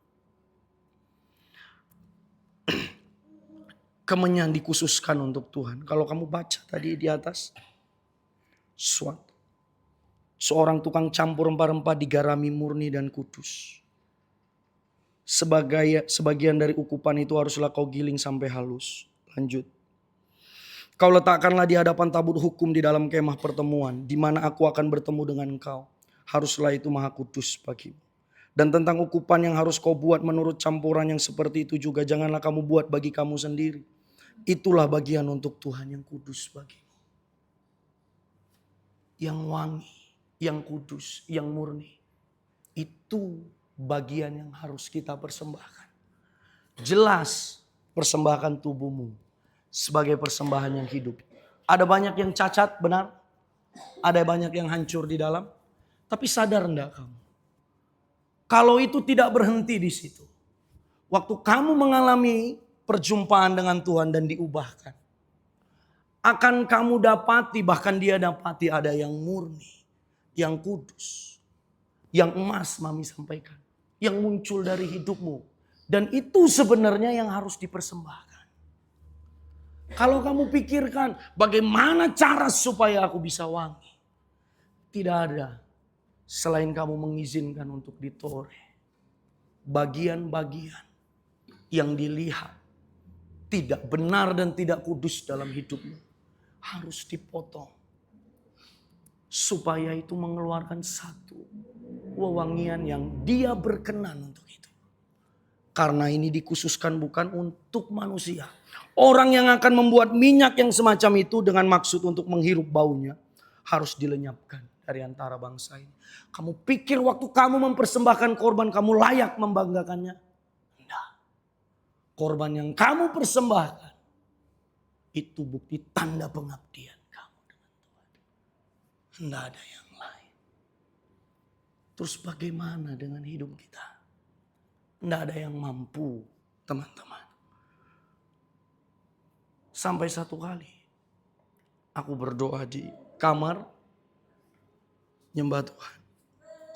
Kemenyan dikhususkan untuk Tuhan. Kalau kamu baca tadi di atas, seorang tukang campur rempah-rempah digarami murni dan kudus. Sebagian dari ukupan itu haruslah kau giling sampai halus. Lanjut. Kau letakkanlah di hadapan tabut hukum di dalam kemah pertemuan, di mana aku akan bertemu dengan engkau. Haruslah itu maha kudus bagimu. Dan tentang ukupan yang harus kau buat menurut campuran yang seperti itu juga, janganlah kamu buat bagi kamu sendiri. Itulah bagian untuk Tuhan yang kudus bagimu. Yang wangi, yang kudus, yang murni. Itu bagian yang harus kita persembahkan. Jelas persembahkan tubuhmu sebagai persembahan yang hidup. Ada banyak yang cacat, benar. Ada banyak yang hancur di dalam. Tapi sadar enggak kamu? Kalau itu tidak berhenti di situ. Waktu kamu mengalami perjumpaan dengan Tuhan dan diubahkan, akan kamu dapati, bahkan dia dapati ada yang murni, yang kudus, yang emas mami sampaikan, yang muncul dari hidupmu. Dan itu sebenarnya yang harus dipersembahkan. Kalau kamu pikirkan bagaimana cara supaya aku bisa wangi, tidak ada selain kamu mengizinkan untuk ditore. Bagian-bagian yang dilihat tidak benar dan tidak kudus dalam hidupmu harus dipotong. Supaya itu mengeluarkan satu wewangian yang dia berkenan untuk itu. Karena ini dikhususkan bukan untuk manusia. Orang yang akan membuat minyak yang semacam itu dengan maksud untuk menghirup baunya harus dilenyapkan dari antara bangsa ini. Kamu pikir waktu kamu mempersembahkan korban kamu layak membanggakannya? Tidak. Korban yang kamu persembahkan itu bukti tanda pengabdian kamu dengan Tuhan. Tidak ada yang lain. Terus bagaimana dengan hidup kita? Tidak ada yang mampu, teman-teman. Sampai satu kali aku berdoa di kamar nyembah Tuhan.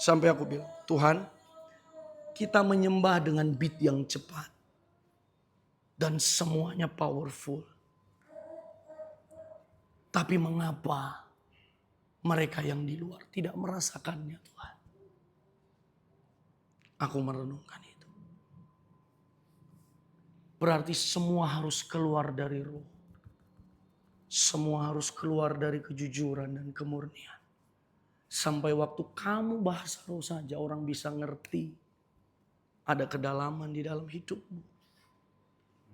Sampai aku bilang, Tuhan, kita menyembah dengan beat yang cepat. Dan semuanya powerful. Tapi mengapa mereka yang di luar tidak merasakannya, Tuhan? Aku merenungkan itu. Berarti semua harus keluar dari roh. Semua harus keluar dari kejujuran dan kemurnian. Sampai waktu kamu bahas roh saja orang bisa ngerti. Ada kedalaman di dalam hidupmu.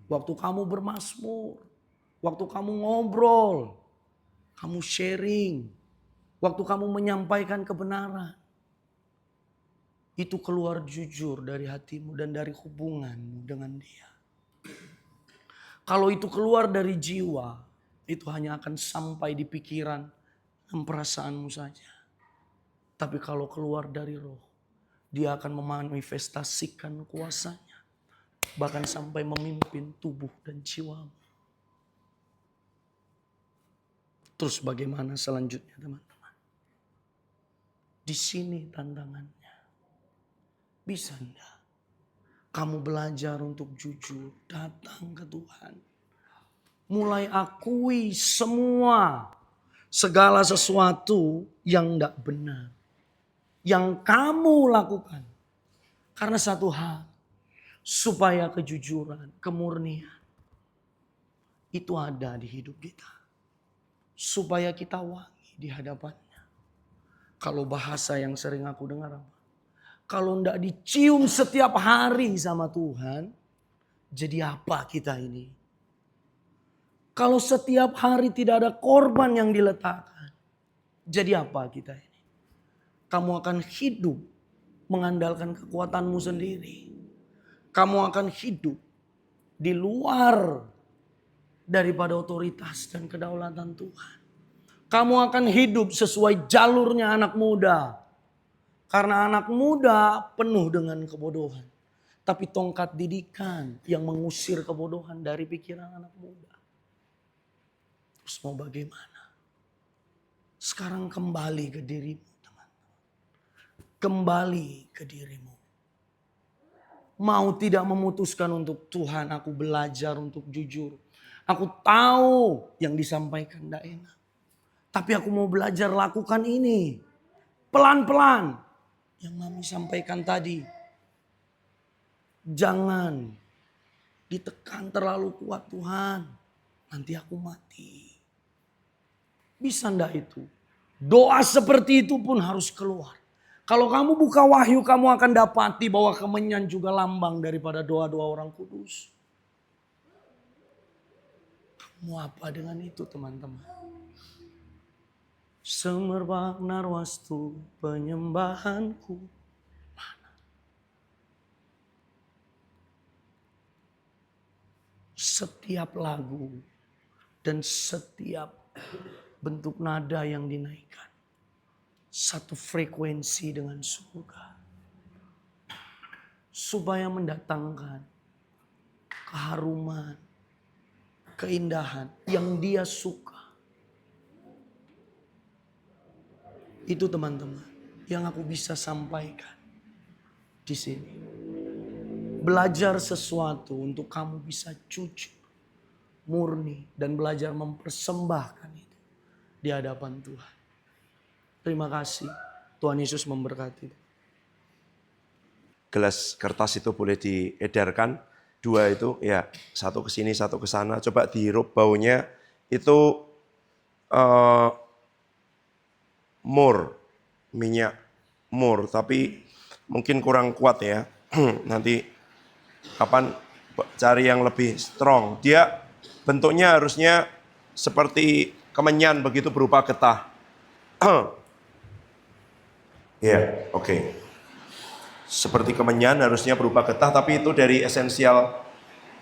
Waktu kamu bermazmur. Waktu kamu ngobrol. Kamu sharing. Waktu kamu menyampaikan kebenaran. Itu keluar jujur dari hatimu dan dari hubunganmu dengan dia. Kalau itu keluar dari jiwa. Itu hanya akan sampai di pikiran dan perasaanmu saja. Tapi kalau keluar dari roh, dia akan memanifestasikan kuasanya. Bahkan sampai memimpin tubuh dan jiwamu. Terus bagaimana selanjutnya, teman-teman? Di sini tantangannya. Bisa enggak? Kamu belajar untuk jujur, datang ke Tuhan. Mulai akui segala sesuatu yang enggak benar. Yang kamu lakukan. Karena satu hal. Supaya kejujuran, kemurnian. Itu ada di hidup kita. Supaya kita wangi di hadapannya. Kalau bahasa yang sering aku dengar apa? Kalau enggak dicium setiap hari sama Tuhan. Jadi apa kita ini? Kalau setiap hari tidak ada korban yang diletakkan. Jadi apa kita ini? Kamu akan hidup mengandalkan kekuatanmu sendiri. Kamu akan hidup di luar daripada otoritas dan kedaulatan Tuhan. Kamu akan hidup sesuai jalurnya anak muda. Karena anak muda penuh dengan kebodohan. tapi tongkat didikan yang mengusir kebodohan dari pikiran anak muda. Terus mau bagaimana? Sekarang kembali ke dirimu, teman-teman. Kembali ke dirimu. Mau tidak memutuskan untuk Tuhan, aku belajar untuk jujur. Aku tahu yang disampaikan tidak enak. Tapi aku mau belajar lakukan ini. Pelan-pelan. Yang Mami sampaikan tadi. Jangan ditekan terlalu kuat Tuhan. Nanti aku mati. Bisa enggak itu? Doa seperti itu pun harus keluar. Kalau kamu buka wahyu, kamu akan dapati bahwa kemenyan juga lambang daripada doa-doa orang kudus. Kamu apa dengan itu, teman-teman? Semerbak narwastu penyembahanku. Mana? Setiap lagu dan setiap bentuk nada yang dinaikkan. Satu frekuensi dengan surga. Supaya mendatangkan keharuman, keindahan yang dia suka. Itu teman-teman yang aku bisa sampaikan di sini. Belajar sesuatu untuk kamu bisa jujur, murni, dan belajar mempersembahkan itu di hadapan Tuhan. Terima kasih. Tuhan Yesus memberkati. Gelas kertas itu boleh diedarkan. 2 itu ya, 1 ke sini, 1 ke sana. Coba dihirup baunya itu minyak mur, tapi mungkin kurang kuat ya. Nanti kapan cari yang lebih strong. Dia bentuknya harusnya seperti kemenyan begitu, berupa getah. Ya, oke. Seperti kemenyan harusnya berupa getah, tapi itu dari esensial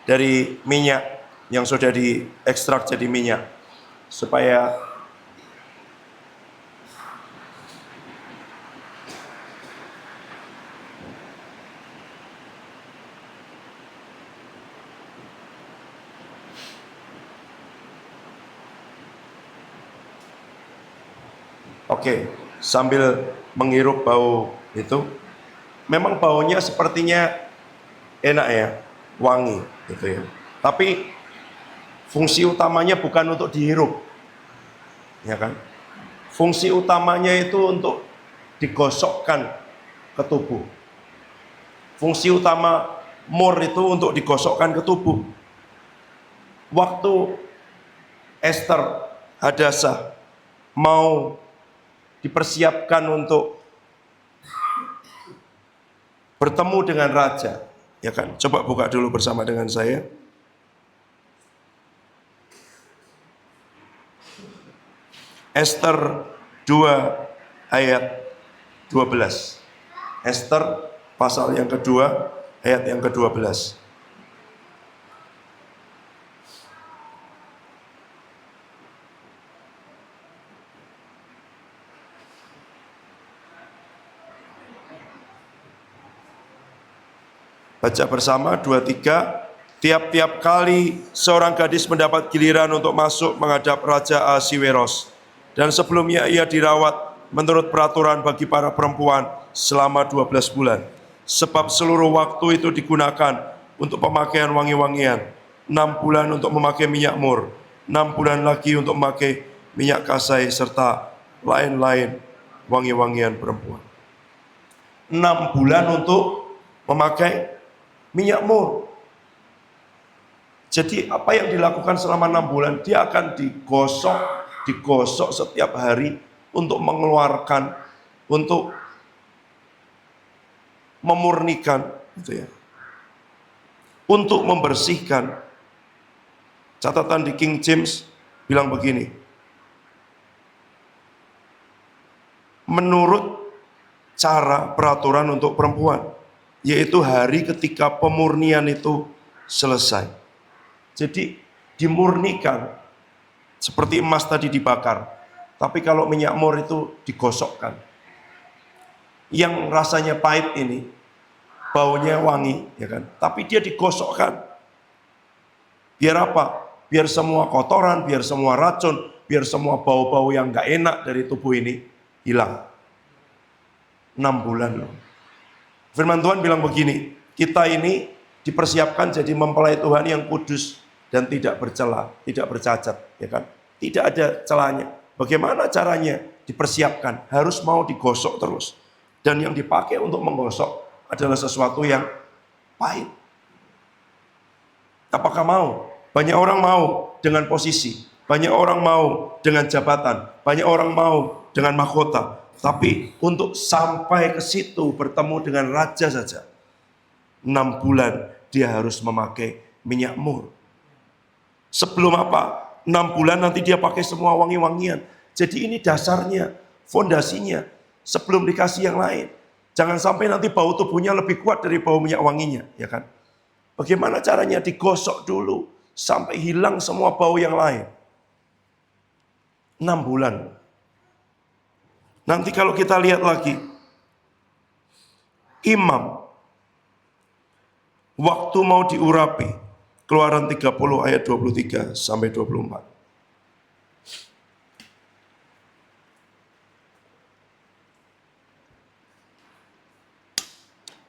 dari minyak yang sudah diekstrak jadi minyak. Supaya oke, sambil menghirup bau itu, memang baunya sepertinya enak ya, wangi gitu ya. Tapi fungsi utamanya bukan untuk dihirup, ya kan? Fungsi utamanya itu untuk digosokkan ke tubuh. Fungsi utama mur itu untuk digosokkan ke tubuh. Waktu Esther Hadassah mau dipersiapkan untuk bertemu dengan raja, ya kan? Coba buka dulu bersama dengan saya. Esther 2 ayat 12. Esther pasal yang kedua ayat yang ke-12. Baca bersama, 2, 3. Tiap-tiap kali seorang gadis mendapat giliran untuk masuk menghadap Raja Ahasiweros. Dan sebelumnya ia dirawat menurut peraturan bagi para perempuan selama 12 bulan. Sebab seluruh waktu itu digunakan untuk pemakaian wangi-wangian. 6 bulan untuk memakai minyak mur. 6 bulan lagi untuk memakai minyak kasai serta lain-lain wangi-wangian perempuan. 6 bulan untuk memakai minyak mur. Jadi apa yang dilakukan selama 6 bulan, dia akan digosok setiap hari untuk mengeluarkan, untuk memurnikan, gitu ya, untuk membersihkan. Catatan di King James bilang begini, menurut cara peraturan untuk perempuan, yaitu hari ketika pemurnian itu selesai. Jadi dimurnikan, seperti emas tadi dibakar. Tapi kalau minyak mur itu digosokkan. Yang rasanya pahit ini baunya wangi, ya kan? Tapi dia digosokkan. Biar apa? Biar semua kotoran, biar semua racun, biar semua bau-bau yang gak enak dari tubuh ini hilang. 6 bulan loh. Firman Tuhan bilang begini, kita ini dipersiapkan jadi mempelai Tuhan yang kudus dan tidak bercela, tidak bercacat, ya kan? Tidak ada celahnya. Bagaimana caranya dipersiapkan? Harus mau digosok terus. Dan yang dipakai untuk menggosok adalah sesuatu yang pahit. Apakah mau? Banyak orang mau dengan posisi, banyak orang mau dengan jabatan, banyak orang mau dengan mahkota. Tapi untuk sampai ke situ bertemu dengan raja saja, 6 bulan dia harus memakai minyak mur. Sebelum apa? 6 bulan nanti dia pakai semua wangi-wangian. Jadi ini dasarnya, fondasinya. Sebelum dikasih yang lain. Jangan sampai nanti bau tubuhnya lebih kuat dari bau minyak wanginya, ya kan? Bagaimana caranya? Digosok dulu sampai hilang semua bau yang lain. 6 bulan. Nanti kalau kita lihat lagi, imam waktu mau diurapi, Keluaran 30 ayat 23 sampai 24.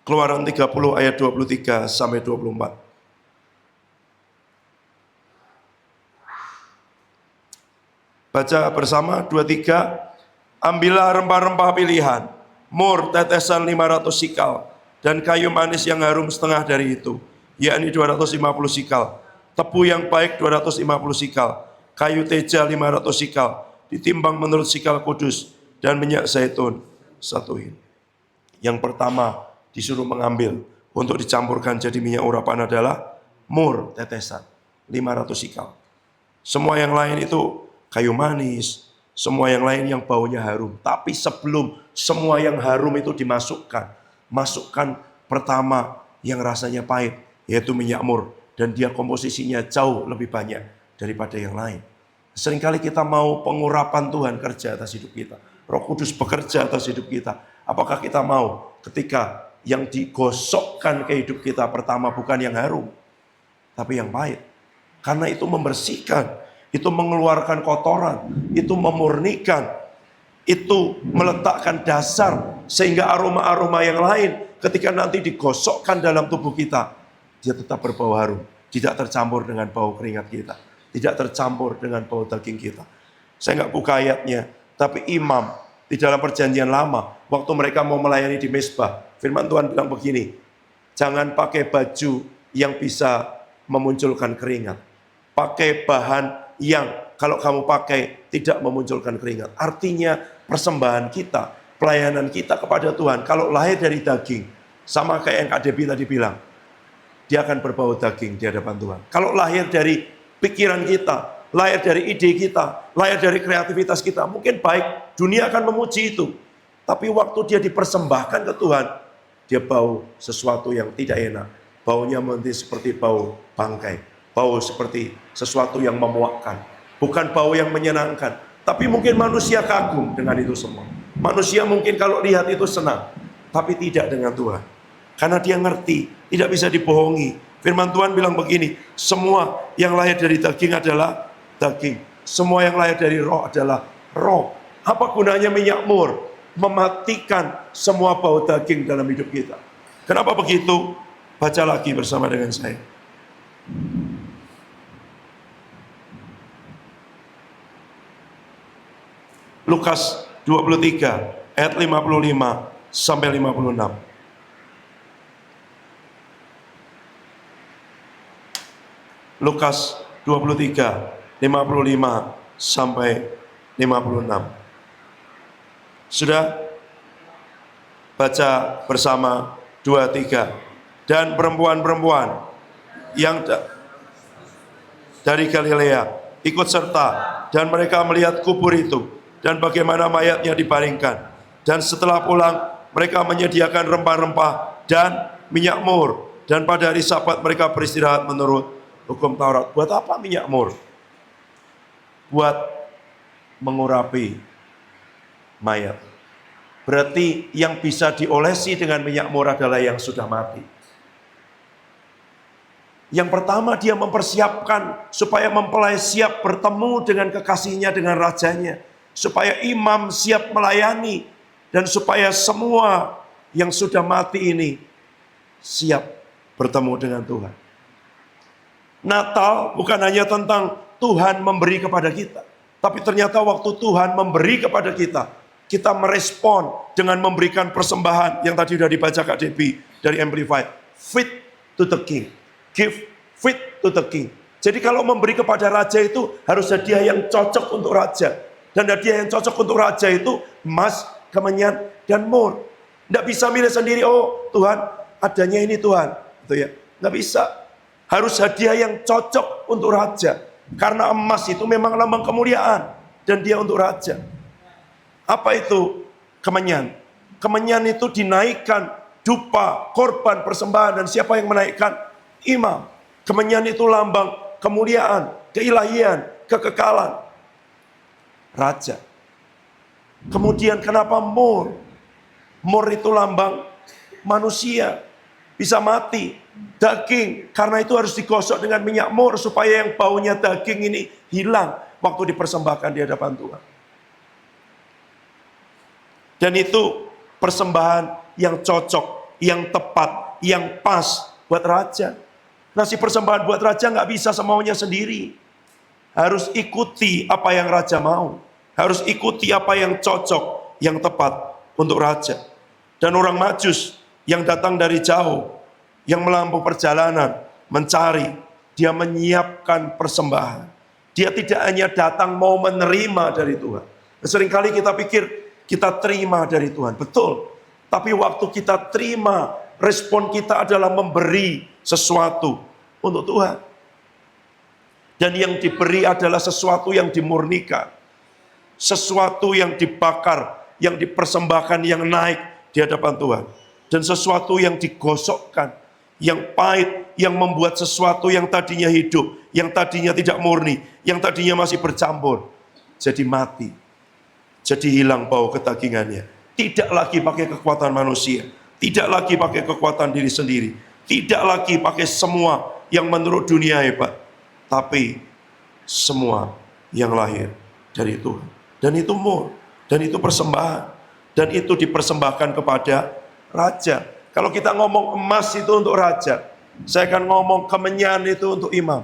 Keluaran 30 ayat 23 sampai 24. Baca bersama, 23. Ambillah rempah-rempah pilihan, mur tetesan 500 sikal, dan kayu manis yang harum setengah dari itu, yakni 250 sikal, tebu yang baik 250 sikal, kayu teja 500 sikal, ditimbang menurut sikal kudus, dan minyak zaitun 1 hin. Yang pertama disuruh mengambil untuk dicampurkan jadi minyak urapan adalah mur tetesan 500 sikal. Semua yang lain itu kayu manis, semua yang lain yang baunya harum. Tapi sebelum semua yang harum itu dimasukkan, masukkan pertama yang rasanya pahit, yaitu minyak mur. Dan dia komposisinya jauh lebih banyak daripada yang lain. Seringkali kita mau pengurapan Tuhan kerja atas hidup kita. Roh Kudus bekerja atas hidup kita. Apakah kita mau ketika yang digosokkan ke hidup kita pertama bukan yang harum, tapi yang pahit. Karena itu membersihkan. Itu mengeluarkan kotoran, itu memurnikan, itu meletakkan dasar sehingga aroma-aroma yang lain ketika nanti digosokkan dalam tubuh kita, dia tetap berbau harum, tidak tercampur dengan bau keringat kita, tidak tercampur dengan bau daging kita. Saya nggak buka ayatnya, tapi imam di dalam perjanjian lama, waktu mereka mau melayani di mezbah, firman Tuhan bilang begini, jangan pakai baju yang bisa memunculkan keringat, pakai bahan yang kalau kamu pakai tidak memunculkan keringat. Artinya persembahan kita, pelayanan kita kepada Tuhan, kalau lahir dari daging, sama kayak yang Kak Debbie tadi bilang, dia akan berbau daging di hadapan Tuhan. Kalau lahir dari pikiran kita, lahir dari ide kita, lahir dari kreativitas kita, mungkin baik, dunia akan memuji itu. Tapi waktu dia dipersembahkan ke Tuhan, dia bau sesuatu yang tidak enak. Baunya mungkin seperti bau bangkai. Bau seperti sesuatu yang memuakkan. Bukan bau yang menyenangkan. Tapi mungkin manusia kagum dengan itu semua. Manusia mungkin kalau lihat itu senang. Tapi tidak dengan Tuhan. Karena dia ngerti, tidak bisa dibohongi. Firman Tuhan bilang begini, semua yang lahir dari daging adalah daging. Semua yang lahir dari roh adalah roh. Apa gunanya minyak mur? Mematikan semua bau daging dalam hidup kita. Kenapa begitu? Baca lagi bersama dengan saya. Lukas 23 ayat 55 sampai 56. Lukas 23 55 sampai 56. Sudah? Baca bersama 2, 3. Dan perempuan-perempuan yang dari Galilea ikut serta dan mereka melihat kubur itu dan bagaimana mayatnya dibaringkan. Dan setelah pulang, mereka menyediakan rempah-rempah dan minyak mur. Dan pada hari Sabat mereka beristirahat menurut hukum Taurat. Buat apa minyak mur? Buat mengurapi mayat. Berarti yang bisa diolesi dengan minyak mur adalah yang sudah mati. Yang pertama, dia mempersiapkan supaya mempelai siap bertemu dengan kekasihnya, dengan rajanya. Supaya imam siap melayani. Dan supaya semua yang sudah mati ini siap bertemu dengan Tuhan. Natal bukan hanya tentang Tuhan memberi kepada kita. Tapi ternyata waktu Tuhan memberi kepada kita, kita merespon dengan memberikan persembahan yang tadi sudah dibaca Kak Debbie dari Amplified. Fit to the King. Give fit to the King. Jadi kalau memberi kepada raja itu harus hadiah yang cocok untuk raja. Dan hadiah yang cocok untuk raja itu emas, kemenyan, dan mur. Tidak bisa milih sendiri, oh Tuhan adanya ini Tuhan. Gitu ya. Nggak bisa. Harus hadiah yang cocok untuk raja. Karena emas itu memang lambang kemuliaan. Dan dia untuk raja. Apa itu kemenyan? Kemenyan itu dinaikkan dupa, korban, persembahan. Dan siapa yang menaikkan? Imam. Kemenyan itu lambang kemuliaan, keilahian, kekekalan. Raja. Kemudian kenapa mur? Mur itu lambang manusia. Bisa mati. Daging. Karena itu harus digosok dengan minyak mur. Supaya yang baunya daging ini hilang. Waktu dipersembahkan di hadapan Tuhan. Dan itu persembahan yang cocok, yang tepat, yang pas buat raja. Nasi persembahan buat raja nggak bisa semaunya sendiri. Harus ikuti apa yang raja mau. Harus ikuti apa yang cocok, yang tepat untuk raja. Dan orang Majus yang datang dari jauh, yang melampaui perjalanan, mencari, dia menyiapkan persembahan. Dia tidak hanya datang mau menerima dari Tuhan. Seringkali kita pikir kita terima dari Tuhan, betul. Tapi waktu kita terima, respon kita adalah memberi sesuatu untuk Tuhan. Dan yang diberi adalah sesuatu yang dimurnikan. Sesuatu yang dibakar, yang dipersembahkan, yang naik di hadapan Tuhan. Dan sesuatu yang digosokkan, yang pahit, yang membuat sesuatu yang tadinya hidup, yang tadinya tidak murni, yang tadinya masih bercampur, jadi mati. Jadi hilang bau kedagingannya. Tidak lagi pakai kekuatan manusia. Tidak lagi pakai kekuatan diri sendiri. Tidak lagi pakai semua yang menurut dunia hebat. Tapi semua yang lahir dari Tuhan. Dan itu mur. Dan itu persembahan. Dan itu dipersembahkan kepada raja. Kalau kita ngomong emas itu untuk raja. Saya akan ngomong kemenyan itu untuk imam.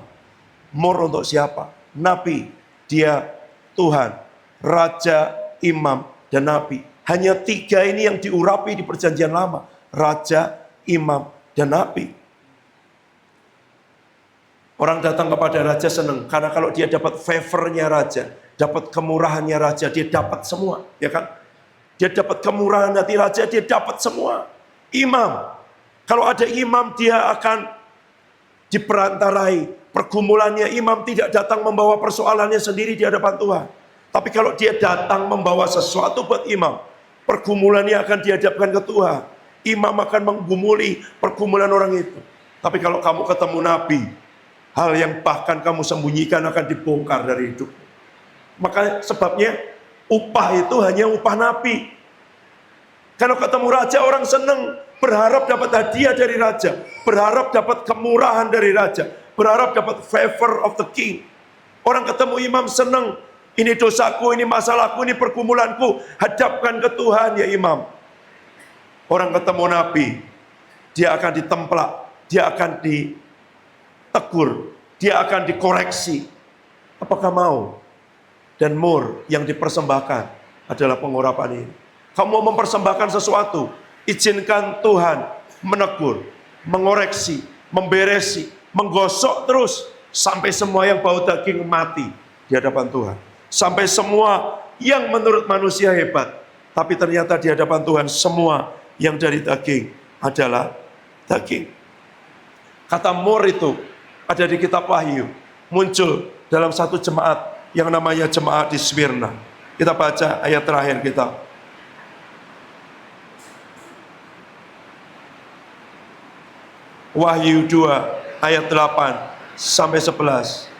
Mur untuk siapa? Nabi. Dia Tuhan. Raja, imam, dan nabi. Hanya 3 ini yang diurapi di perjanjian lama. Raja, imam, dan nabi. Orang datang kepada raja senang. Karena kalau dia dapat favornya raja, dapat kemurahannya raja, dia dapat semua. Ya kan? Dia dapat kemurahan hati raja, dia dapat semua. Imam. Kalau ada imam, dia akan diperantarai. Pergumulannya imam tidak datang membawa persoalannya sendiri di hadapan Tuhan. Tapi kalau dia datang membawa sesuatu buat imam, pergumulannya akan dihadapkan ke Tuhan. Imam akan menggumuli pergumulan orang itu. Tapi kalau kamu ketemu nabi, hal yang bahkan kamu sembunyikan akan dibongkar dari hidup. Maka sebabnya upah itu hanya upah nabi. Kalau ketemu raja orang senang, berharap dapat hadiah dari raja, berharap dapat kemurahan dari raja, berharap dapat favor of the king. Orang ketemu imam senang, ini dosaku, ini masalahku, ini pergumulanku, hadapkan ke Tuhan ya imam. Orang ketemu nabi, dia akan ditemplak, dia akan ditegur, dia akan dikoreksi. Apakah mau? Dan mur yang dipersembahkan adalah pengurapan ini. Kamu mau mempersembahkan sesuatu, izinkan Tuhan menegur, mengoreksi, memberesi, menggosok terus sampai semua yang bau daging mati di hadapan Tuhan. Sampai semua yang menurut manusia hebat, tapi ternyata di hadapan Tuhan semua yang dari daging adalah daging. Kata mur itu ada di kitab Wahyu, muncul dalam satu jemaat yang namanya jemaat di Smyrna. Kita baca ayat terakhir kita. Wahyu 2 ayat 8 sampai 11.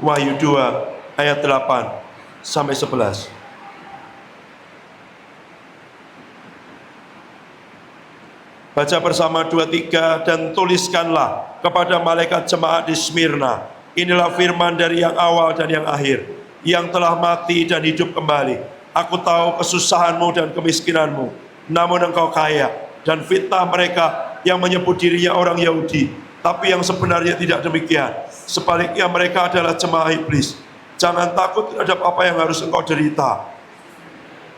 Wahyu 2 ayat 8 sampai 11. Baca bersama 2, 3, dan tuliskanlah kepada malaikat jemaat di Smyrna. Inilah firman dari yang awal dan yang akhir, yang telah mati dan hidup kembali. Aku tahu kesusahanmu dan kemiskinanmu, namun engkau kaya, dan fitnah mereka yang menyebut dirinya orang Yahudi, tapi yang sebenarnya tidak demikian. Sebaliknya mereka adalah jemaah iblis. Jangan takut terhadap apa yang harus engkau derita.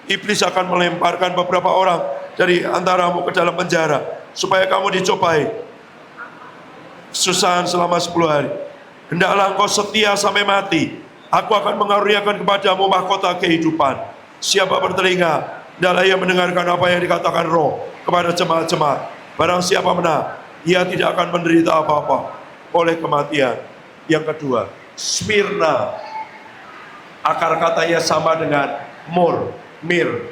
Iblis akan melemparkan beberapa orang dari antaramu ke dalam penjara, supaya kamu dicobai kesusahan selama 10 hari. Hendaklah engkau setia sampai mati. Aku akan mengaruniakan kepadamu mahkota kehidupan. Siapa bertelinga, hendaklah ia mendengarkan apa yang dikatakan Roh kepada jemaat-jemaat. Barang siapa menang, ia tidak akan menderita apa-apa oleh kematian. Yang kedua, Smyrna, akar katanya sama dengan mir.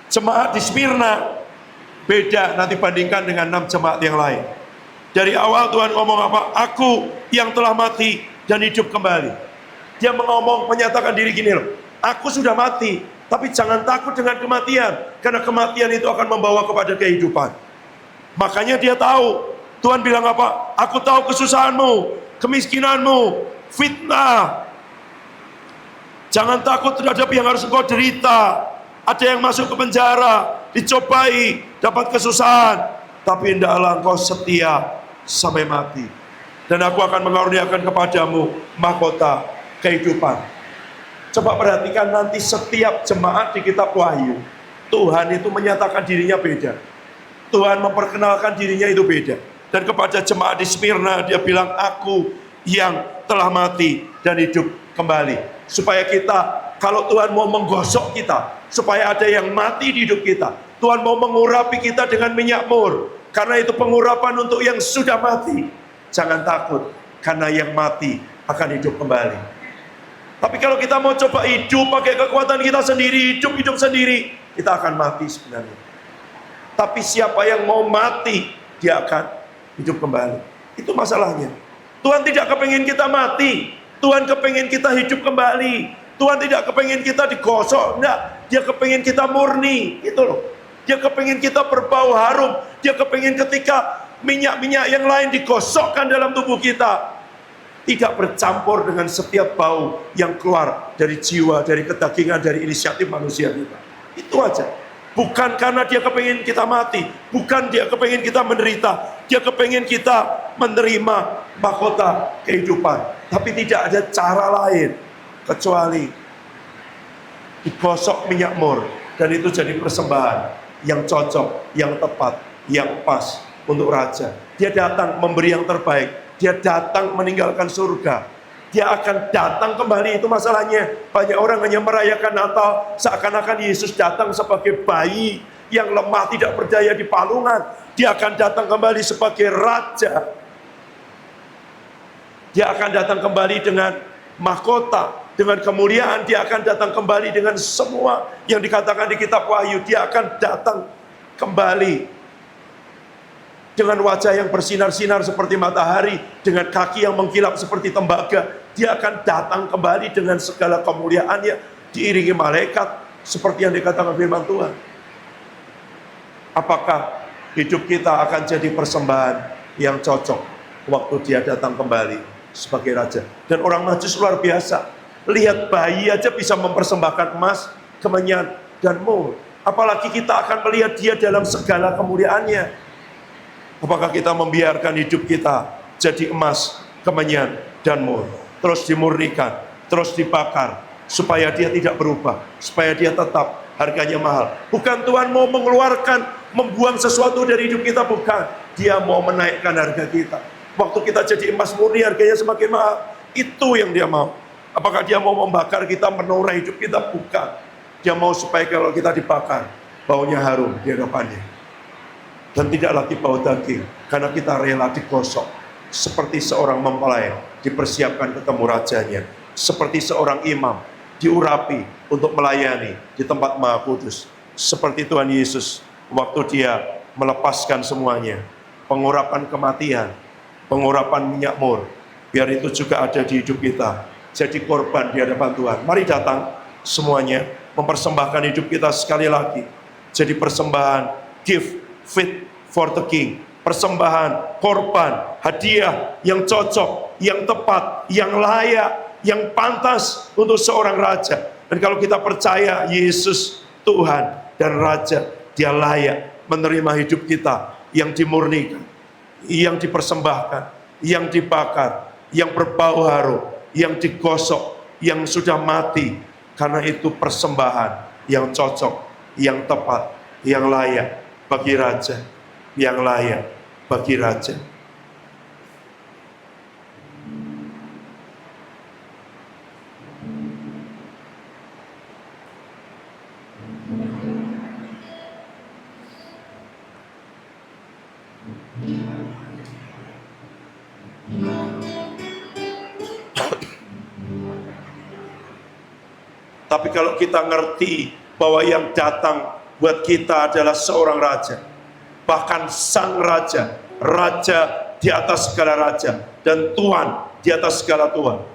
Jemaat di Smyrna beda nanti bandingkan dengan 6 jemaat yang lain. Dari awal Tuhan ngomong apa? Aku yang telah mati dan hidup kembali. Dia menyatakan diri gini loh, aku sudah mati, tapi jangan takut dengan kematian, karena kematian itu akan membawa kepada kehidupan. Makanya dia tahu, Tuhan bilang apa? Aku tahu kesusahanmu, kemiskinanmu, fitnah. Jangan takut terhadap yang harus engkau derita. Ada yang masuk ke penjara, dicobai, dapat kesusahan. Tapi hendaklah engkau setia sampai mati. Dan aku akan mengaruniakan kepadamu mahkota kehidupan. Coba perhatikan nanti setiap jemaat di kitab Wahyu, Tuhan itu menyatakan dirinya beda. Tuhan memperkenalkan dirinya itu beda. Dan kepada jemaat di Smyrna dia bilang, aku yang telah mati dan hidup kembali. Supaya kita, kalau Tuhan mau menggosok kita, supaya ada yang mati di hidup kita, Tuhan mau mengurapi kita dengan minyak mur, karena itu pengurapan untuk yang sudah mati. Jangan takut, karena yang mati akan hidup kembali. Tapi kalau kita mau coba hidup pakai kekuatan kita sendiri, hidup sendiri, kita akan mati sebenarnya. Tapi siapa yang mau mati, dia akan hidup kembali. Itu masalahnya. Tuhan tidak kepingin kita mati, Tuhan kepingin kita hidup kembali. Tuhan tidak kepingin kita digosok, enggak. Dia kepingin kita murni, gitu loh. Dia kepingin kita berbau harum. Dia kepingin ketika minyak-minyak yang lain digosokkan dalam tubuh kita, tidak bercampur dengan setiap bau yang keluar dari jiwa, dari kedagingan, dari inisiatif manusia kita. Itu aja. Bukan karena dia kepingin kita mati, bukan dia kepingin kita menderita, dia kepingin kita menerima mahkota kehidupan. Tapi tidak ada cara lain kecuali digosok minyak mur, dan itu jadi persembahan yang cocok, yang tepat, yang pas untuk raja. Dia datang memberi yang terbaik, dia datang meninggalkan surga. Dia akan datang kembali, itu masalahnya. Banyak orang hanya merayakan Natal seakan-akan Yesus datang sebagai bayi yang lemah tidak berdaya di palungan. Dia akan datang kembali sebagai raja. Dia akan datang kembali dengan mahkota, dengan kemuliaan. Dia akan datang kembali dengan semua yang dikatakan di kitab Wahyu. Dia akan datang kembali dengan wajah yang bersinar-sinar seperti matahari, dengan kaki yang mengkilap seperti tembaga. Dia akan datang kembali dengan segala kemuliaannya, diiringi malaikat, seperti yang dikatakan firman Tuhan. Apakah hidup kita akan jadi persembahan yang cocok waktu dia datang kembali sebagai raja? Dan orang Majus luar biasa. Lihat bayi aja bisa mempersembahkan emas, kemenyan, dan mur. Apalagi kita akan melihat dia dalam segala kemuliaannya. Apakah kita membiarkan hidup kita jadi emas, kemenyan, dan mur? Terus dimurnikan, terus dibakar, supaya dia tidak berubah, supaya dia tetap harganya mahal. Bukan Tuhan mau mengeluarkan, membuang sesuatu dari hidup kita, bukan. Dia mau menaikkan harga kita. Waktu kita jadi emas murni, harganya semakin mahal. Itu yang dia mau. Apakah dia mau membakar kita, menoreh hidup kita? Bukan. Dia mau supaya kalau kita dibakar, baunya harum di hadapannya. Dan tidak lagi bau daging, karena kita rela digosok. Seperti seorang mempelai dipersiapkan ketemu rajanya. Seperti seorang imam diurapi untuk melayani di tempat Maha Kudus. Seperti Tuhan Yesus waktu dia melepaskan semuanya. Pengurapan kematian, pengurapan minyak mur, biar itu juga ada di hidup kita. Jadi korban di hadapan Tuhan. Mari datang semuanya, mempersembahkan hidup kita sekali lagi. Jadi persembahan, gift fit for the King. Persembahan, korban, hadiah yang cocok, yang tepat, yang layak, yang pantas untuk seorang raja. Dan kalau kita percaya Yesus Tuhan dan Raja, Dia layak menerima hidup kita yang dimurnikan, yang dipersembahkan, yang dibakar, yang berbau harum, yang digosok, yang sudah mati. Karena itu persembahan yang cocok, yang tepat, yang layak bagi Raja, yang layak bagi Raja. Tapi kalau kita ngerti bahwa yang datang buat kita adalah seorang raja, bahkan sang raja, raja di atas segala raja, dan Tuhan di atas segala Tuhan,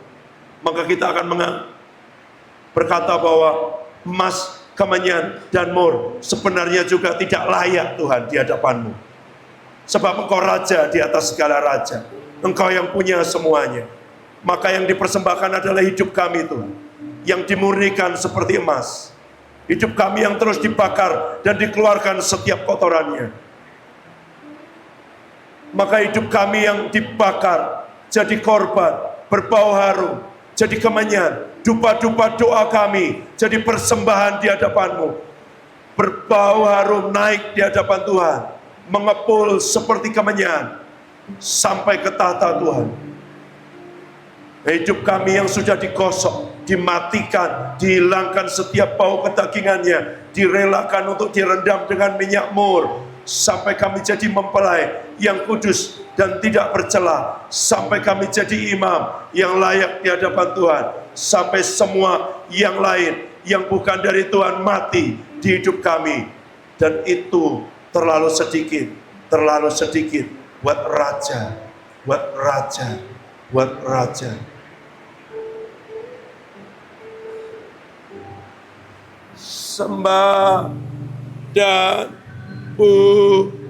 maka kita akan berkata bahwa emas, kemenyan, dan mur sebenarnya juga tidak layak Tuhan di hadapanmu. Sebab engkau raja di atas segala raja, engkau yang punya semuanya. Maka yang dipersembahkan adalah hidup kami Tuhan, yang dimurnikan seperti emas. Hidup kami yang terus dibakar dan dikeluarkan setiap kotorannya. Maka hidup kami yang dibakar jadi korban, berbau harum, jadi kemenyan. Dupa-dupa doa kami jadi persembahan di hadapanmu. Berbau harum naik di hadapan Tuhan, mengepul seperti kemenyan sampai ke tahta Tuhan. Hidup kami yang sudah digosok, dimatikan, dihilangkan setiap bau kedagingannya, direlakan untuk direndam dengan minyak mur, sampai kami jadi mempelai yang kudus dan tidak bercela, sampai kami jadi imam yang layak di hadapan Tuhan, sampai semua yang lain yang bukan dari Tuhan mati di hidup kami. Dan itu terlalu sedikit buat raja, buat raja, buat raja. Sembah dan puji